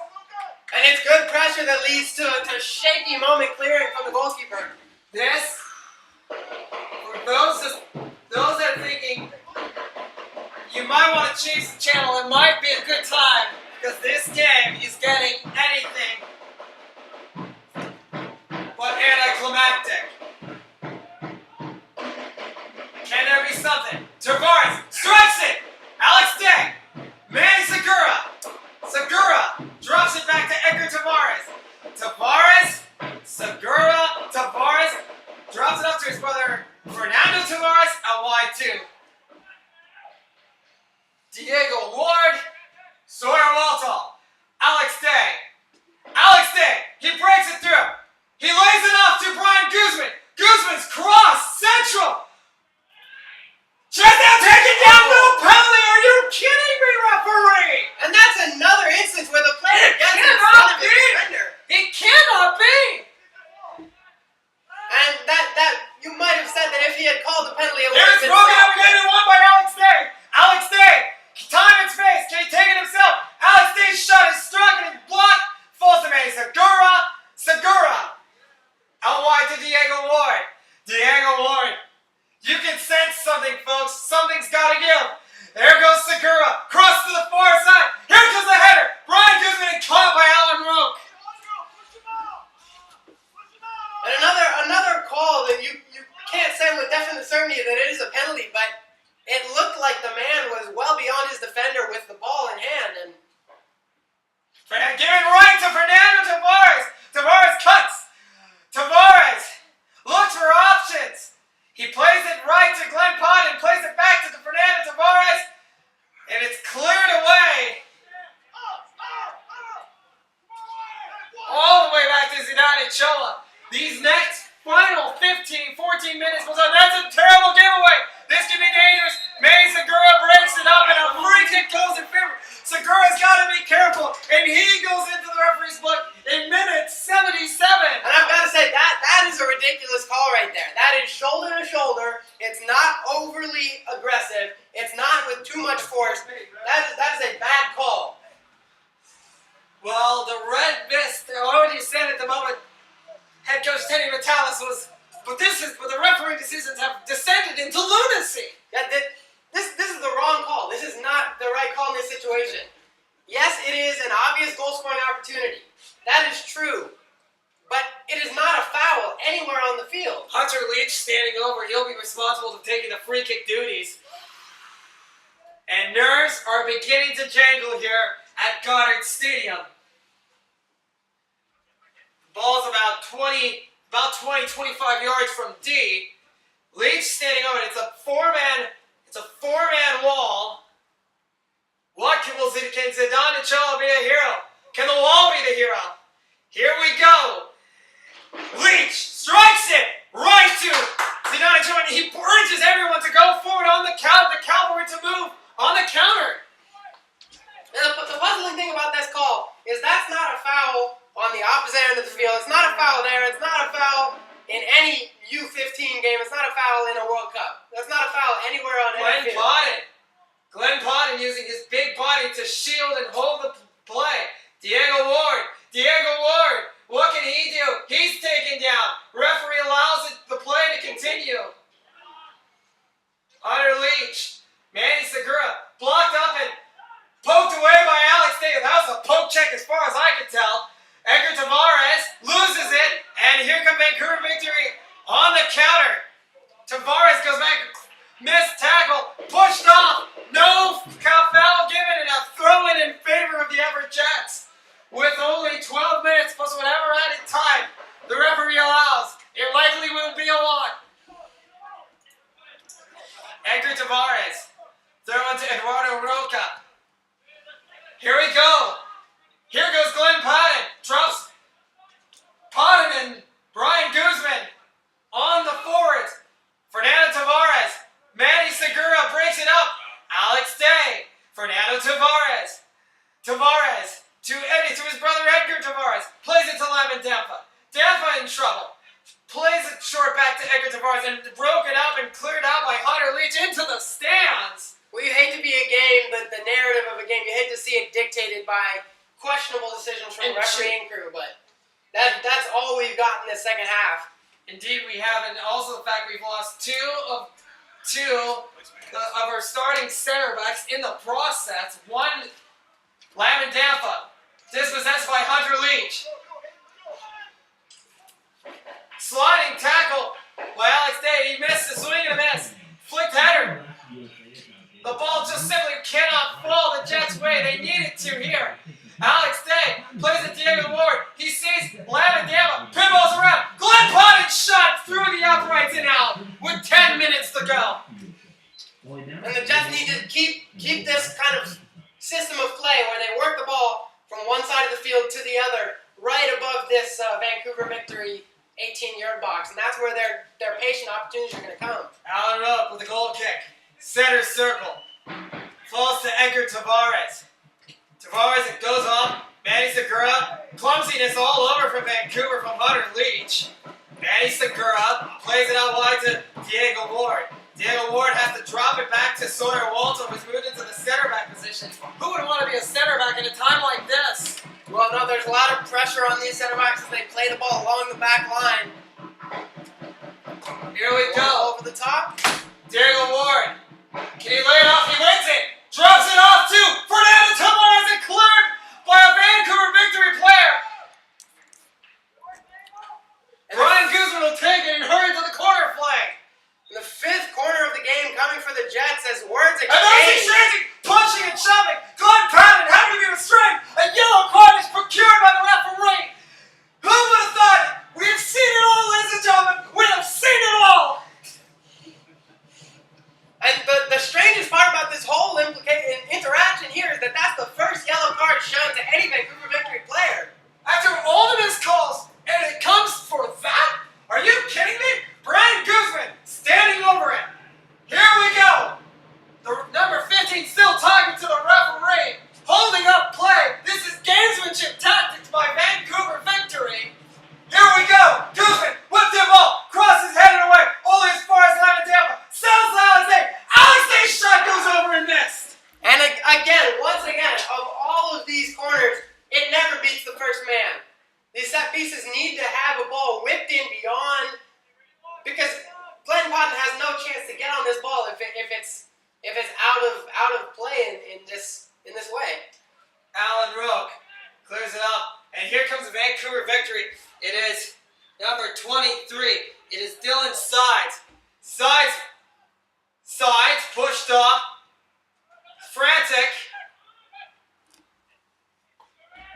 And it's good pressure that leads to a shaky moment clearing from the goalkeeper. This, for those that are thinking you might want to change the channel, it might be a good time, because this game is getting anything but anticlimactic. Can there be something? Tavares strikes it! Alex Day! Manny Segura! Segura drops it back to Edgar Tavares. Tavares, Segura, Tavares drops it up to his brother Fernando Tavares at wide 2. Diego Ward, Sawyer Waltall, Alex Day. Alex Day, he breaks it through. He lays it off to Brian Guzman. Guzman's cross, central. Shut down, taken down, no penalty. Are you kidding me, referee? And that's another instance where the player gets in front cannot of his be. defender. It cannot be. And that you might have said that if he had called the penalty, it would have It's been broken up stopped. again and won by Alex Day. Alex Day, time and space. Can he take it himself? Alex Day's shot is struck and it's blocked. Falls to Manny Segura. Segura. Out wide to Diego Ward. Diego Ward. You can sense something, folks. Something's got to give. There goes Segura. Cross to the far side. Here comes the header. Brian Guzman caught by Alan Roque. And another call that you can't say with definite certainty that it is a penalty, but it looked like the man was well beyond his defender with the ball in hand. And Giving right to Fernando Tavares. Tavares cuts. Tavares looks for options. He plays it right to Glenn Pott and plays it back to Fernando Tavares. And it's cleared away. All the way back to Zidane Chola. These next final 15, 14 minutes was on. That's a terrible giveaway. This can be dangerous. Manny Segura breaks it up and a free kick goes in favor. Segura's got to be careful. And he goes into the referee's book in minute 77. And I've got to say, that is a ridiculous call right there. That is shoulder to shoulder. It's not overly aggressive. It's not with too much force. That is a bad call. Well, the red mist, already said at the moment, head coach Teddy Matalis was, but the referee decisions have descended into lunacy. Yeah, this is the wrong call. This is not the right call in this situation. Yes, it is an obvious goal-scoring opportunity. That is true. But it is not a foul anywhere on the field. Hunter Leach standing over, he'll be responsible for taking the free kick duties. And nerves are beginning to jangle here at Goddard Stadium. The ball's about 20, 25 yards from D. Leach standing over, it's a four-man wall. Can Zidane Ochoa be a hero? Can the wall be the hero? Here we go. Leach strikes it right to Zidane Ochoa, and he urges everyone to go forward on the cavalry to move on the counter. And the puzzling thing about this call is that's not a foul on the opposite end of the field. It's not a foul there. It's not a foul in any U15 game. It's not a foul in a World Cup. That's not a foul anywhere on any field. Glenn Podden using his big body to shield and hold the play. Diego Ward. What can he do? He's taken down. Referee allows the play to continue. Hunter Leach. Manny Segura blocked up and poked away by Alex Day. That was a poke check as far as I could tell. Edgar Tavares loses it, and here comes Vancouver victory on the counter. Tavares goes back, missed tackle, pushed off, no foul given, and a throw-in in favor of the Everett Jets. With only 12 minutes plus whatever added time, boys, and broken up and cleared out by Hunter Leach into the stands. Well, you hate to be a game, but the narrative of a game, you hate to see it dictated by questionable decisions from the refereeing crew, but that's all we've got in the second half. Indeed, we have, and also the fact we've lost two of our starting center backs in the process. One, Lamandampa, dispossessed by Hunter Leach. Sliding tackle by Alex Day. He missed the swing and a miss. Flicked header. The ball just simply cannot fall the Jets' way. They need it to here. Alex Day plays it to Diego Ward. He sees Lamandampa. Pinballs around. Glenn Potting shot through the uprights and out with 10 minutes to go. And the Jets need to keep this kind of system of play where they work the ball from one side of the field to the other, right above this Vancouver Victory 18-yard box, and that's where their patient opportunities are going to come. Alan Rope with a goal kick. Center circle. Falls to Edgar Tavares. Tavares, it goes off. Manny Segura. Clumsiness all over from Vancouver from Hunter Leach. Manny Segura plays it out wide to Diego Ward. Diego Ward has to drop it back to Sawyer Walter, who's moved into the center back position. Who would want to be a center back in a time like this? Well, no, there's a lot of pressure on these center backs as they play the ball along the back line. Here we go. Over the top. Diego Ward. Can he lay it off? He wins it. Drops it off to Fernando Tavares and cleared by a Vancouver Victory player. And Ryan Guzman will take it and hurry to the corner flag. In the fifth corner of the game coming for the Jets as words And there's exchange. exchanging, punching and shoving. Glenn Patton having to be restrained. A yellow card is procured by the referee. Who would have thought it? We have seen it all, ladies and gentlemen. We have seen it all. And the strangest part about this whole interaction here is that that's the first yellow card shown to any Vancouver Victory player. After all of his calls, and it comes for that? Are you kidding me? Brian Guzman standing over it. Here we go. The number 15 still talking to the referee, holding up play. This is gamesmanship tactics by Vancouver Victory. Here we go. Guzman whipped the ball, crosses headed away, only as far as Lamandampa. Sells Alex Day. Alex Day's shot goes over and missed. And once again, of all of these corners, it never beats the first man. These set pieces need to have a ball whipped in beyond, because Glenn Potton has no chance to get on this ball if it's out of play in this way. Alan Roque clears it up, and here comes the Vancouver Victory. It is number 23. It is Dylan Sides. Sides pushed off. Frantic.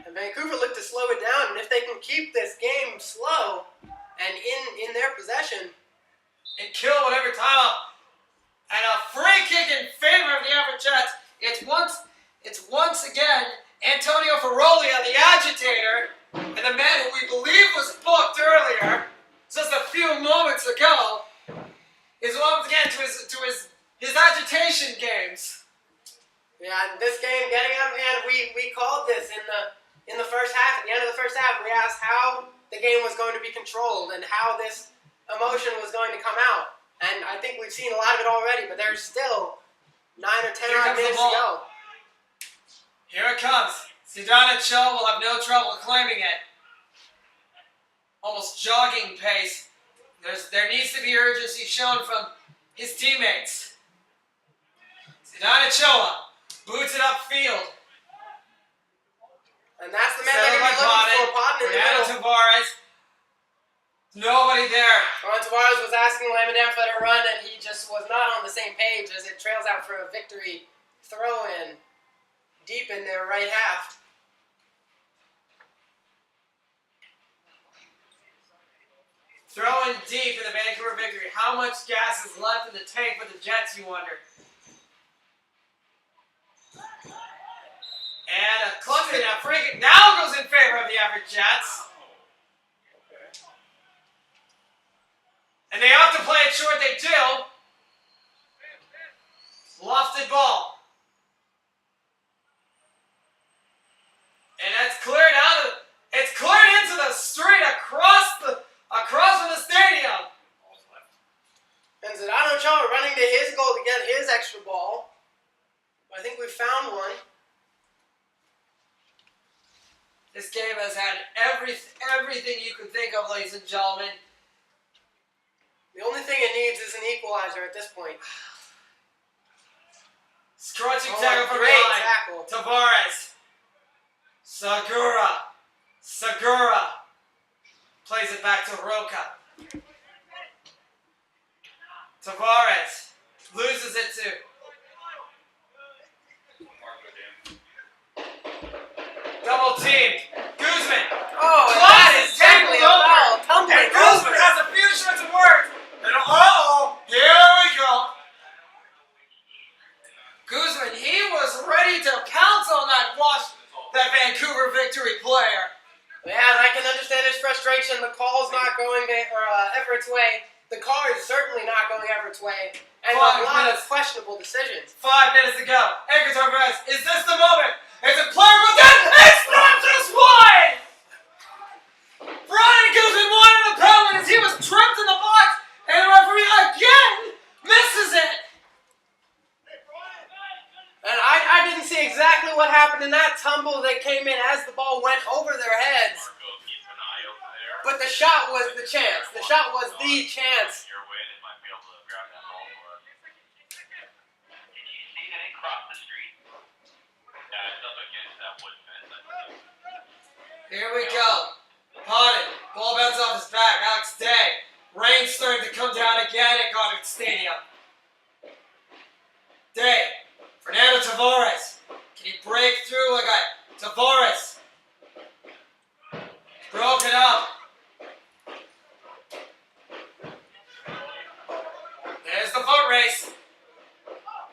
And Vancouver looked to slow it down, and if they can keep this game slow and in their possession, And kill whatever time up. And a free kick in favor of the Everett Jets. It's once again Antonio Ferrolia, the agitator, and the man who we believe was booked earlier, just a few moments ago, is once again to his agitation games. yeah, and this game getting out of hand, we called this in the first half. At the end of the first half, we asked how the game was going to be controlled and how this emotion was going to come out. And I think we've seen a lot of it already, but there's still 9 or 10 Here odd comes the minutes to ball. go. Here it comes. Zidane Cho will have no trouble claiming it. Almost jogging pace. There needs to be urgency shown from his teammates. Zidane Choa boots it upfield. And that's the man they're going to be looking for, Potton in the Fernando middle. Tavares. Nobody there. Ron Tavares was asking Lamandampa to run, and he just was not on the same page as it trails out for a victory throw-in deep in their right half. Throwing deep in the Vancouver Victory. How much gas is left in the tank for the Jets, you wonder? And a clumsy now free kick now goes in favor of the Everett Jets. And they have to play it short, they do. Lofted ball. And that's cleared out of, it's cleared into the street across from the stadium. everything you can think of, ladies and gentlemen. The only thing it needs is an equalizer at this point. Scrunching tackle from great behind. tackle. Tavares. Segura. Plays it back to Roca. Tavares. Loses it to. Double teamed. Guzman. Oh, and that is technically a foul. Tumbling And Guzman over. has a few shots of work. And here we go. Guzman, he was ready to pounce on that Vancouver victory player. Yeah, and I can understand his frustration. The call's not going Everett's way. The call is certainly not going Everett's way. And a lot of questionable decisions. 5 minutes to go. Everett Tavares, is this the moment? It's a player with that. It's not just one! Brian Guzman wanted a penalty as he was tripped in the box, and the referee again misses it. And I didn't see exactly what happened in that tumble that came in as the ball went over their heads. But the shot was the chance. The shot was the chance. Here we go. Potted. Ball bounces off his back. Alex Day. Rain starting to come down again at Goddard Stadium. Day. Fernando Tavares. Can he break through like a Tavares? Broken up. There's the foot race.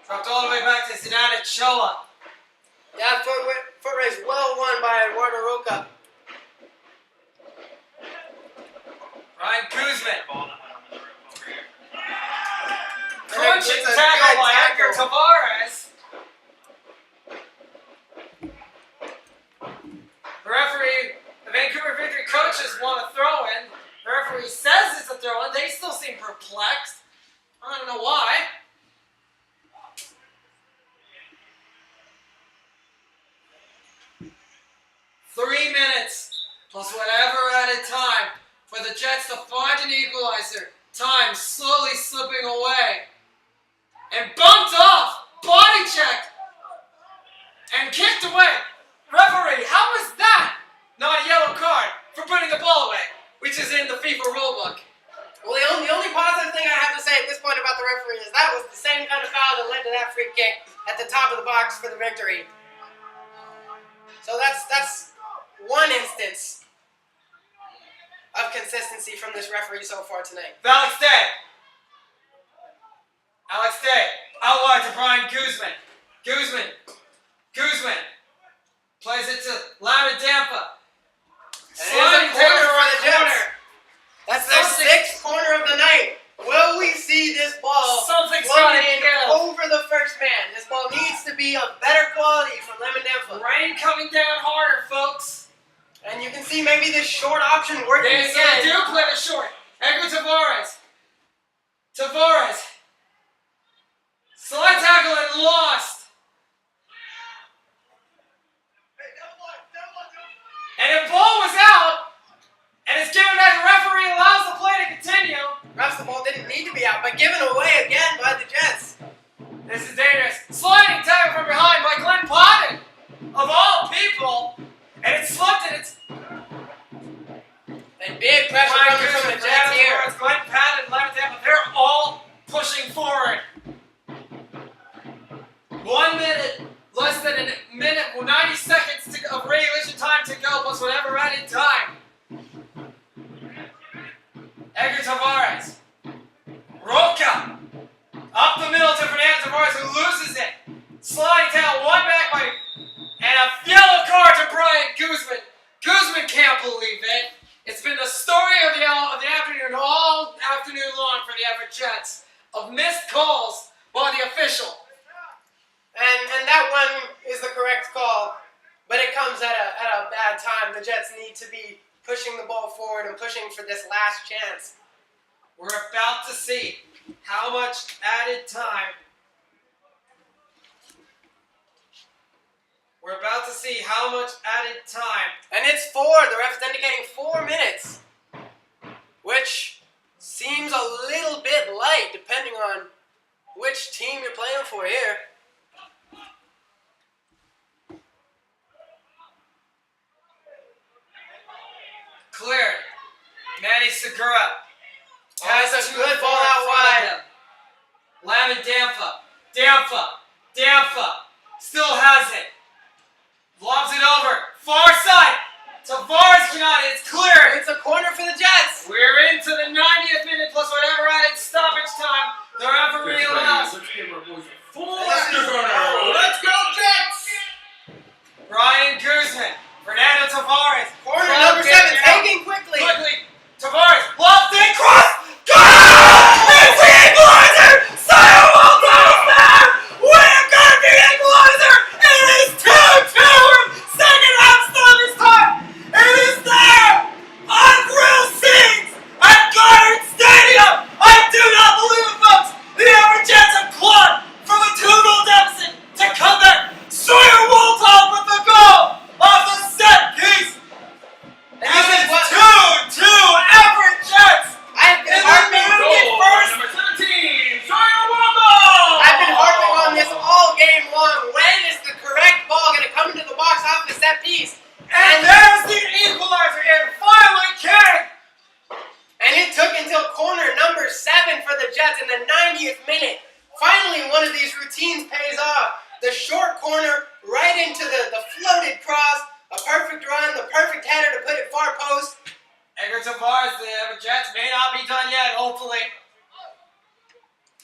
Dropped all the way back to Zidane Ochoa. Yeah, foot race well won by Eduardo Roca. Ryan Guzman. It's Crunching a tackle good by tackle. Edgar Tavares. The referee, the Vancouver Victory coaches want a throw-in. The referee says it's a throw-in. They still seem perplexed. I don't know why. Three minutes plus whatever added time for the Jets to find an equalizer. Time slowly slipping away. And bumped off. Body checked. And kicked away. Referee, how is that not a yellow card for putting the ball away? Which is in the FIFA rulebook. Well, the only positive thing I have to say at this point about the referee is that was the same kind of foul that led to that free kick at the top of the box for the victory. So that's one instance of consistency from this referee so far tonight. Alex Day. Alex Day. Out wide to Brian Guzman. Guzman. Plays it to Lamadampa. Sliding corner for the Jets. That's their sixth corner of the night. Will we see this ball Something's floating gotta in give. over the first man? This ball needs to be of better quality from Lamadampa. Rain coming down harder, folks. And you can see maybe this short option working They again. do play the short. Edgar Tavares. Slide tackle and lost. And the ball was out. And it's given back. The referee allows the play to continue. Perhaps the ball didn't need to be out, but given away again by the Jets. This is dangerous. Sliding tackle from behind by Glenn Potton. Of all people. And it slipped and it's... And big pressure coming from the Jets here. Glenn Patton, Lamadampa, they're all pushing forward. 1 minute, less than a minute, 90 seconds of regulation time to go, plus whatever added time. Edgar Tavares. Roca. Up the middle to Fernando Tavares, who loses it. Sliding tackle, one back by... And a yellow card to Brian Guzman. Guzman can't believe it. It's been the story of the afternoon, all afternoon long for the Everett Jets, of missed calls by the official. And that one is the correct call, but it comes at a bad time. The Jets need to be pushing the ball forward and pushing for this last chance. We're about to see how much added time We're about to see how much added time. And it's 4. The ref is indicating 4 minutes. Which seems a little bit light depending on which team you're playing for here. Cleared. Manny Segura Has a good ball out wide. Lamin Dampa still has it. Lobs it over. Far side. Tavares cannot. It's cleared. It's a corner for the Jets. We're into the 90th minute plus whatever added stoppage time. The referee allows. Let's give our boys a full Let's Let's go, Jets! Brian Guzman. Fernando Tavares. Corner Club number 7 getting it out. taking quickly. Tavares. Lofted in cross. Goal! It's the equalizer! Sion Waldo's there! We're gonna be the equalizer! It is 2-2! Second half stoppage time! It is there! On grill scenes at Goddard Stadium! I do not believe it, folks! The Everett Jets have clawed from a 2-0 deficit to come back. Sawyer Walton with the goal off the set piece! And And this is it's what 2-2 Everett Jets! I've been In the harping middle. first. Number 17, Sawyer Waldo! I've been harping on this all game long. When is the correct ball going to come into the box off the set piece? And there's the equalizer. It finally came. And it took until corner number 7 for the Jets in the 90th minute. Finally, one of these routines pays off. The short corner right into the floated cross. A perfect run, the perfect header to put it far post. Edgar Tavares, the Everett Jets may not be done yet, hopefully.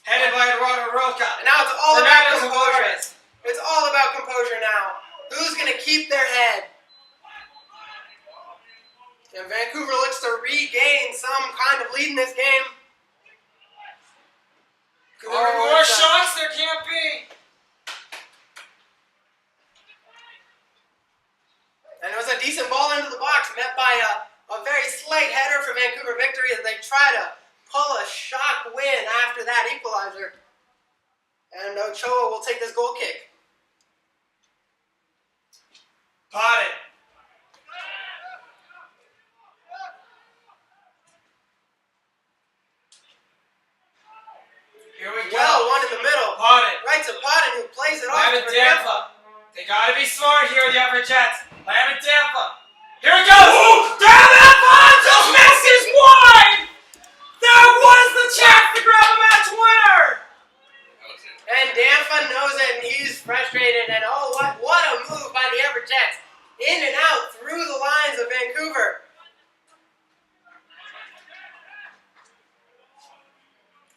Headed by Eduardo Roca. And now it's all Fernando about composure. Tavares. It's all about composure now. Who's going to keep their head? And Vancouver looks to regain some kind of lead in this game. Could there be more shots? There can't be. And it was a decent ball into the box, met by a very slight header for Vancouver victory as they try to pull a shock win after that equalizer. And Ochoa will take this goal kick. Potted. Here we go. Well, one in the middle. Potted. Right to Potten, who plays it off. Lamin for Dampa. They gotta be smart here, the Everett Jets. Lamin Dampa. Here it goes! Damn it! Just misses wide! There was the chance to grab a match winner! And Dampa knows it, and he's frustrated. And oh, what a move by the Everett Jets. In and out through the lines of Vancouver.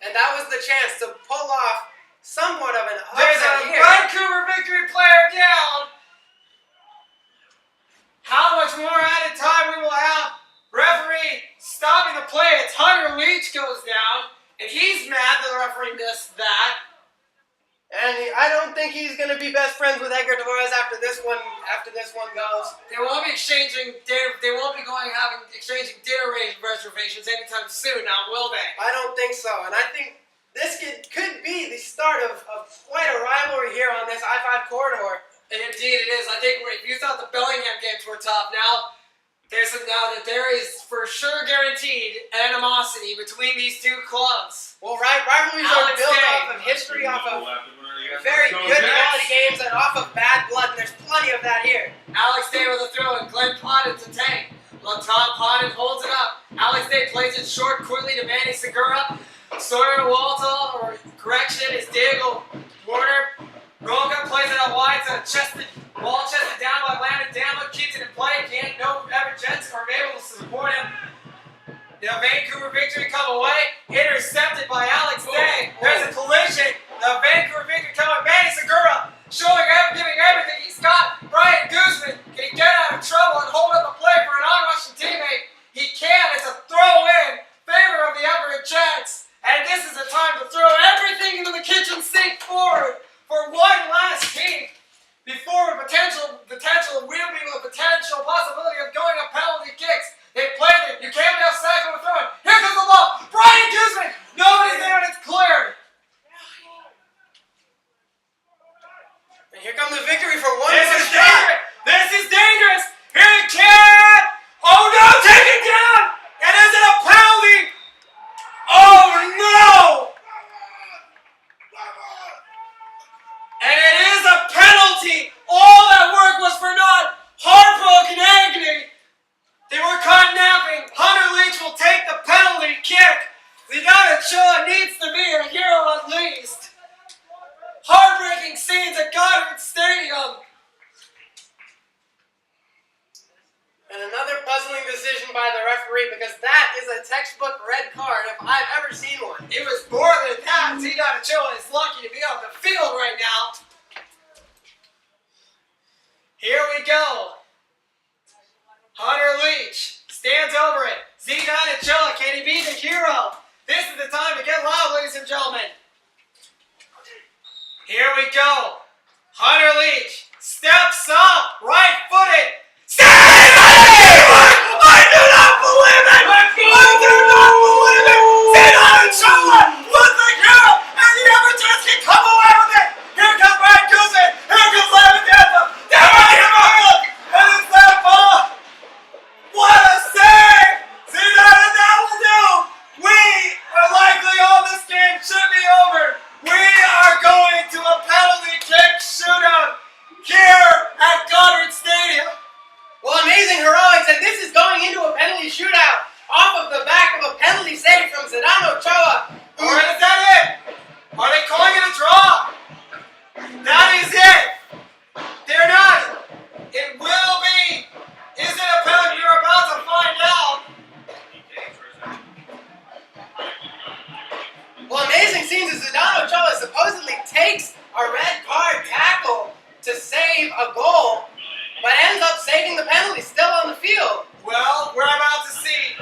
And that was the chance to pull off somewhat of an There's upset a here. Vancouver victory player down. How much more added time we will have? Referee stopping the play as Hunter Leach goes down, and he's mad that the referee missed that. And I don't think he's going to be best friends with Edgar Tavares after this one goes. They won't be exchanging dinner. They won't be exchanging dinner reservations anytime soon. Now, will they? I don't think so. And I think this could be the start of quite a rivalry here on this I-5 corridor. And indeed it is. I think if you thought the Bellingham games were tough, now there is for sure guaranteed animosity between these two clubs. Well, rivalries are Alex built Day. off of history, off of very good quality games, and off of bad blood. And there's plenty of that here. Alex Day with a throw and Glenn Potted to tank. Tom Potted holds it up. Alex Day plays it short quickly to Manny Segura. Sawyer Walter, or correction, is Diego Warner. Roca plays it out wide to chested, ball chested down by Lamin Dampa, keeps it in play. Can't no Everett Jets are able to support him. The Vancouver victory come away, intercepted by Alex Day. There's a collision. The Vancouver victory coming. Manny Segura giving everything he's got. Brian Guzman, can he get out of trouble and hold up a play for an on-rushing teammate? He can. It's a throw in favor of the Everett Jets. And this is the time to throw everything into the kitchen sink forward for one last team before a potential possibility of going up penalty kicks. They played it. You can't be outside going throw it. Here comes the ball. Brian Guzman. Nobody's there and it's cleared. And here comes the victory for I've ever seen one. It was more than that. Zidane Ochoa is lucky to be on the field right now. Here we go. Hunter Leach stands over it. Zidane Ochoa, can he be the hero? This is the time to get loud, ladies and gentlemen. Here we go. Hunter Leach steps up, right-footed. Save it! I do not believe it! I do not believe it! Zidane Ochoa with the kill, and the Everett Jets can come away with it. Here comes Ryan Guzman. Here comes Lemon Tampa. And it's that ball. What a save! Zidane, and that will do. We are likely all this game should be over. We are going to a penalty kick shootout here at Goddard Stadium. Well, amazing heroics, and this is going into a penalty shootout off of the back of a penalty save from Zidane Ochoa. Or is that it? Are they calling it a draw? That is it. They're not. It will be. Is it a penalty? You're about to find out. Well, amazing scenes as Zidane Ochoa supposedly takes a red card tackle to save a goal, but ends up saving the penalty still on the field. Well, we're about to see.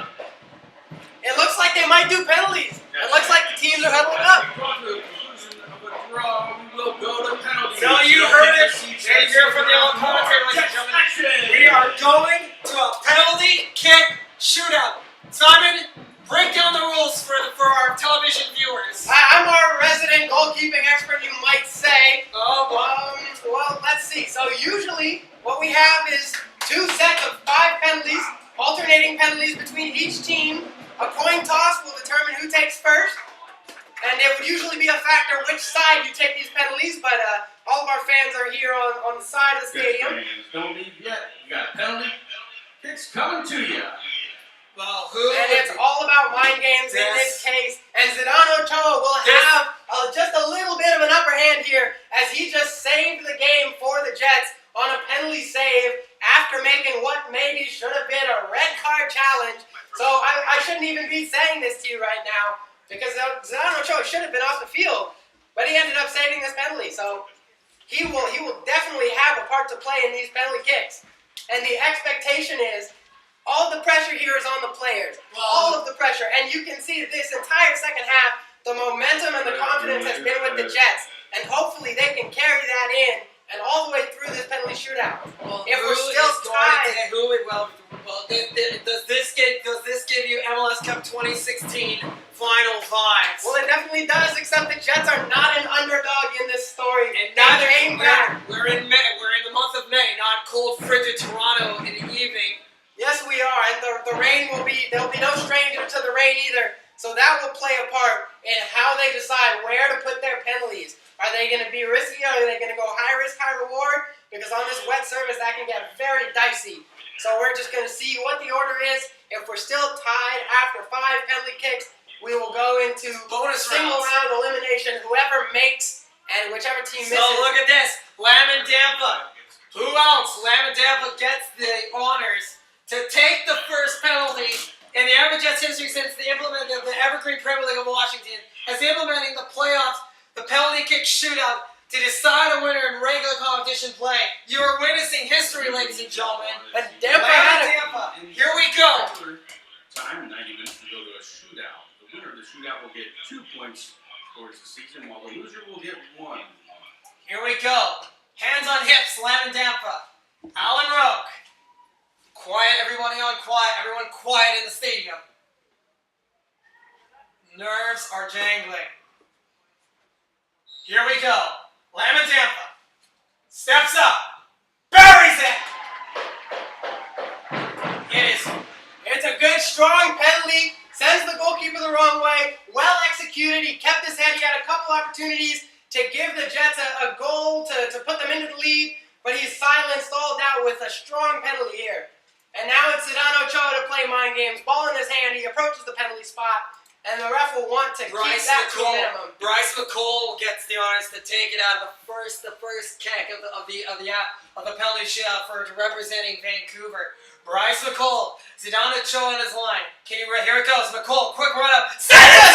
It looks like they might do penalties. It looks like the teams are huddling up. So you heard it. There you hear from the old commentator, ladies and gentlemen. We are going to a penalty kick shootout. Simon, break down the rules for our television viewers. I'm our resident goalkeeping expert, you might say. Oh, boy. Well, let's see. So usually what we have is 2 sets of 5 penalties, alternating penalties between each team. A coin toss will determine who takes first, and it would usually be a factor which side you take these penalties, but all of our fans are here on the side of the stadium. Don't leave yet. You got penalty kicks coming to you. Well, And it's all about mind games in this case, and Zidane Ochoa will have just a little bit of an upper hand here as he just saved the game for the Jets on a penalty save after making what maybe should have been a red card challenge. So I shouldn't even be saying this to you right now because Zidane Ochoa should have been off the field, but he ended up saving this penalty. So he will definitely have a part to play in these penalty kicks. And the expectation is all the pressure here is on the players. All of the pressure. And you can see this entire second half, the momentum and the confidence has been with the Jets. And hopefully they can carry that in and all the way through this penalty shootout. Well, if we're still tied, does this give you MLS Cup 2016 final vibes? well, it definitely does, except the Jets are not an underdog in this story. And neither came back. we're in May. We're in the month of May, not cold, frigid Toronto in the evening. Yes, we are, and the rain there'll be no stranger to the rain either. So that will play a part in how they decide where to put their penalties. Are they going to be risky? Are they going to go high risk, high reward? Because on this wet surface, that can get very dicey. So we're just going to see what the order is. If we're still tied after 5 penalty kicks, we will go into Bonus single rounds. round elimination. Whoever makes and whichever team misses. So look at this, Lamb and Tampa. Who else? Lamb and Tampa gets the honors to take the first penalty in the Everett Jets history since the implementing of the Evergreen Premier League of Washington has implementing the playoffs, the penalty kick shootout to decide a winner in regular competition play. You are witnessing history, ladies and gentlemen. And Tampa Lamb had and it. Tampa. Here we go. Time, 90 minutes to go to a shootout. The winner of the shootout will get 2 points towards the season, while the loser will get 1. Here we go. Hands on hips, Lamb and Tampa. Alan Roque. Quiet, everybody on quiet. Everyone quiet in the stadium. Nerves are jangling. Here we go. Lamb and Tampa. Steps up. Buries it. It's a good, strong penalty. Sends the goalkeeper the wrong way. Well executed. He kept his head. He had a couple opportunities to give the Jets a goal to put them into the lead, but he's silenced all doubt with a strong penalty here. And now it's Zidane Ochoa to play mind games. Ball in his hand. He approaches the penalty spot, and the ref will want to keep that to a minimum. Bryce McCole gets the honors to take it out of the first kick of the penalty shootout for representing Vancouver. Bryce McCole, Zidane Ochoa in his line. Here it goes. McCole, quick run up. Send it!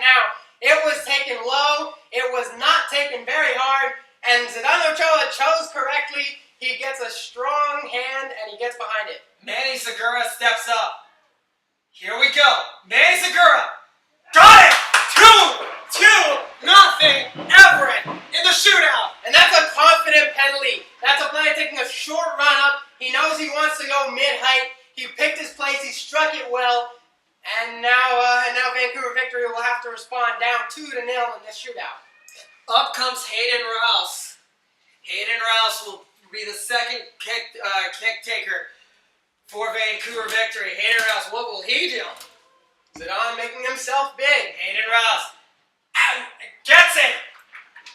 now. It was taken low. It was not taken very hard. And Zdeno Ochoa chose correctly. He gets a strong hand and he gets behind it. Manny Segura steps up. Here we go. Manny Segura. Got it! 2-0 Everett in the shootout. And that's a confident penalty. That's a player taking a short run up. He knows he wants to go mid-height. He picked his place. He struck it well. And now Vancouver Victory will have to respond down 2-0 in this shootout. Up comes Hayden Rouse. Hayden Rouse will be the second kick taker for Vancouver Victory. Hayden Rouse, what will he do? Zidane making himself big. Hayden Rouse gets it.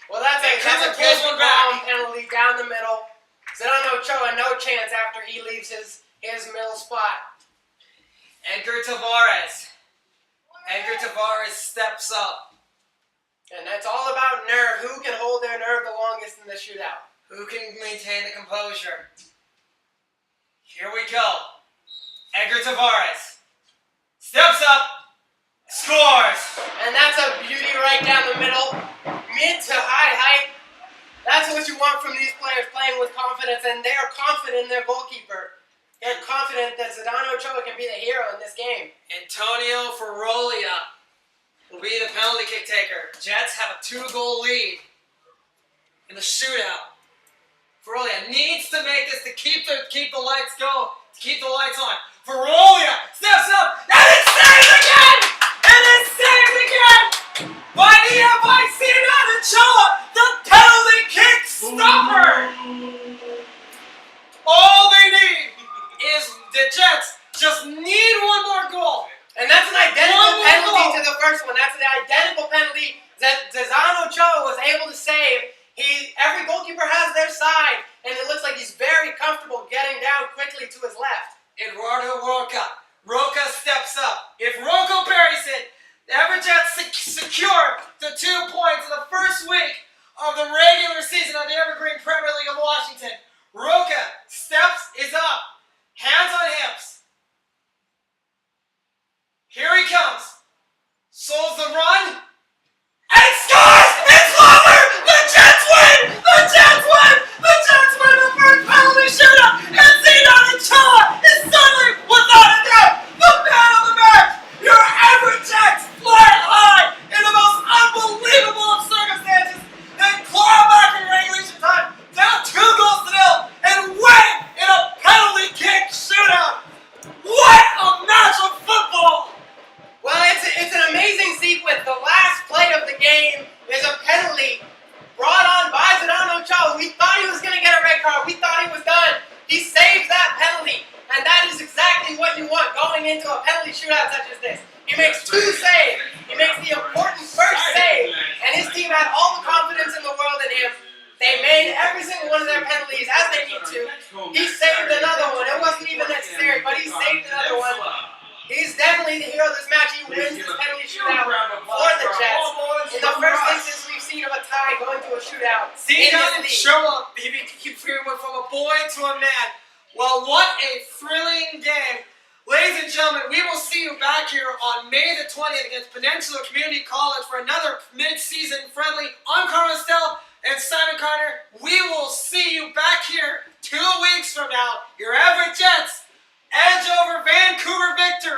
Well, that's a good ground penalty down the middle. Zdeno Ochoa no chance after he leaves his middle spot. Edgar Tavares. Edgar Tavares steps up. And that's all about nerve. Who can hold their nerve the longest in the shootout? Who can maintain the composure? Here we go. Edgar Tavares steps up, scores. And that's a beauty right down the middle. Mid to high height. That's what you want from these players, playing with confidence, and they are confident in their goalkeeper. They're confident that Zdeno Ochoa can be the hero in this game. Antonio Ferrolia will be the penalty kick taker. Jets have a 2-goal lead in the shootout. Ferrolia needs to make this to keep the lights on. Ferrolia steps up and it's saved again! And it's saved again! By Zdeno Ochoa, the penalty kick stopper! All they need is the Jets just need one more goal. And that's an identical penalty to the first one. That's an identical penalty that Zdeno Ochoa was able to save. Every goalkeeper has their side, and it looks like he's very comfortable getting down quickly to his left. Eduardo Roca. Roca steps up. If Roca buries it, the Everett Jets secure the 2 points in the first week of the regular season of the Evergreen Premier League of Washington. Roca is up. Hands on hips. Here he comes. Souls the run. And scores! It's over! The Jets win! The Jets win! The Jets win the first penalty shootout! And Zdeno Ochoa is suddenly, without a doubt, the man of the match! Your Everett Jets fly high in the most unbelievable of circumstances and claw back in regulation time, down 2-0 and win in a penalty kick shootout! What a match of football! Well, it's an amazing sequence. The last play of the game is a penalty brought on by Zdeno Ochoa. We thought he was going to get a red card. We thought he was done. He saved that penalty. And that is exactly what you want going into a penalty shootout such as this. He makes 2 saves. He makes the important first save. And his team had all the confidence in the world in him. They made every single one of their penalties as they need to. He saved another one. It wasn't even necessary, but he saved another one. He's definitely the hero of this match. He wins this penalty shootout for the Jets. In the first instance we've seen of a tie going to a shootout. He doesn't show up. He went from a boy to a man. Well, what a thrilling game. Ladies and gentlemen, we will see you back here on May the 20th against Peninsula Community College for another mid-season friendly. I'm Carl Estelle and Simon Carter. We will see you back here 2 weeks from now. Your Everett Jets edge over Vancouver Victory.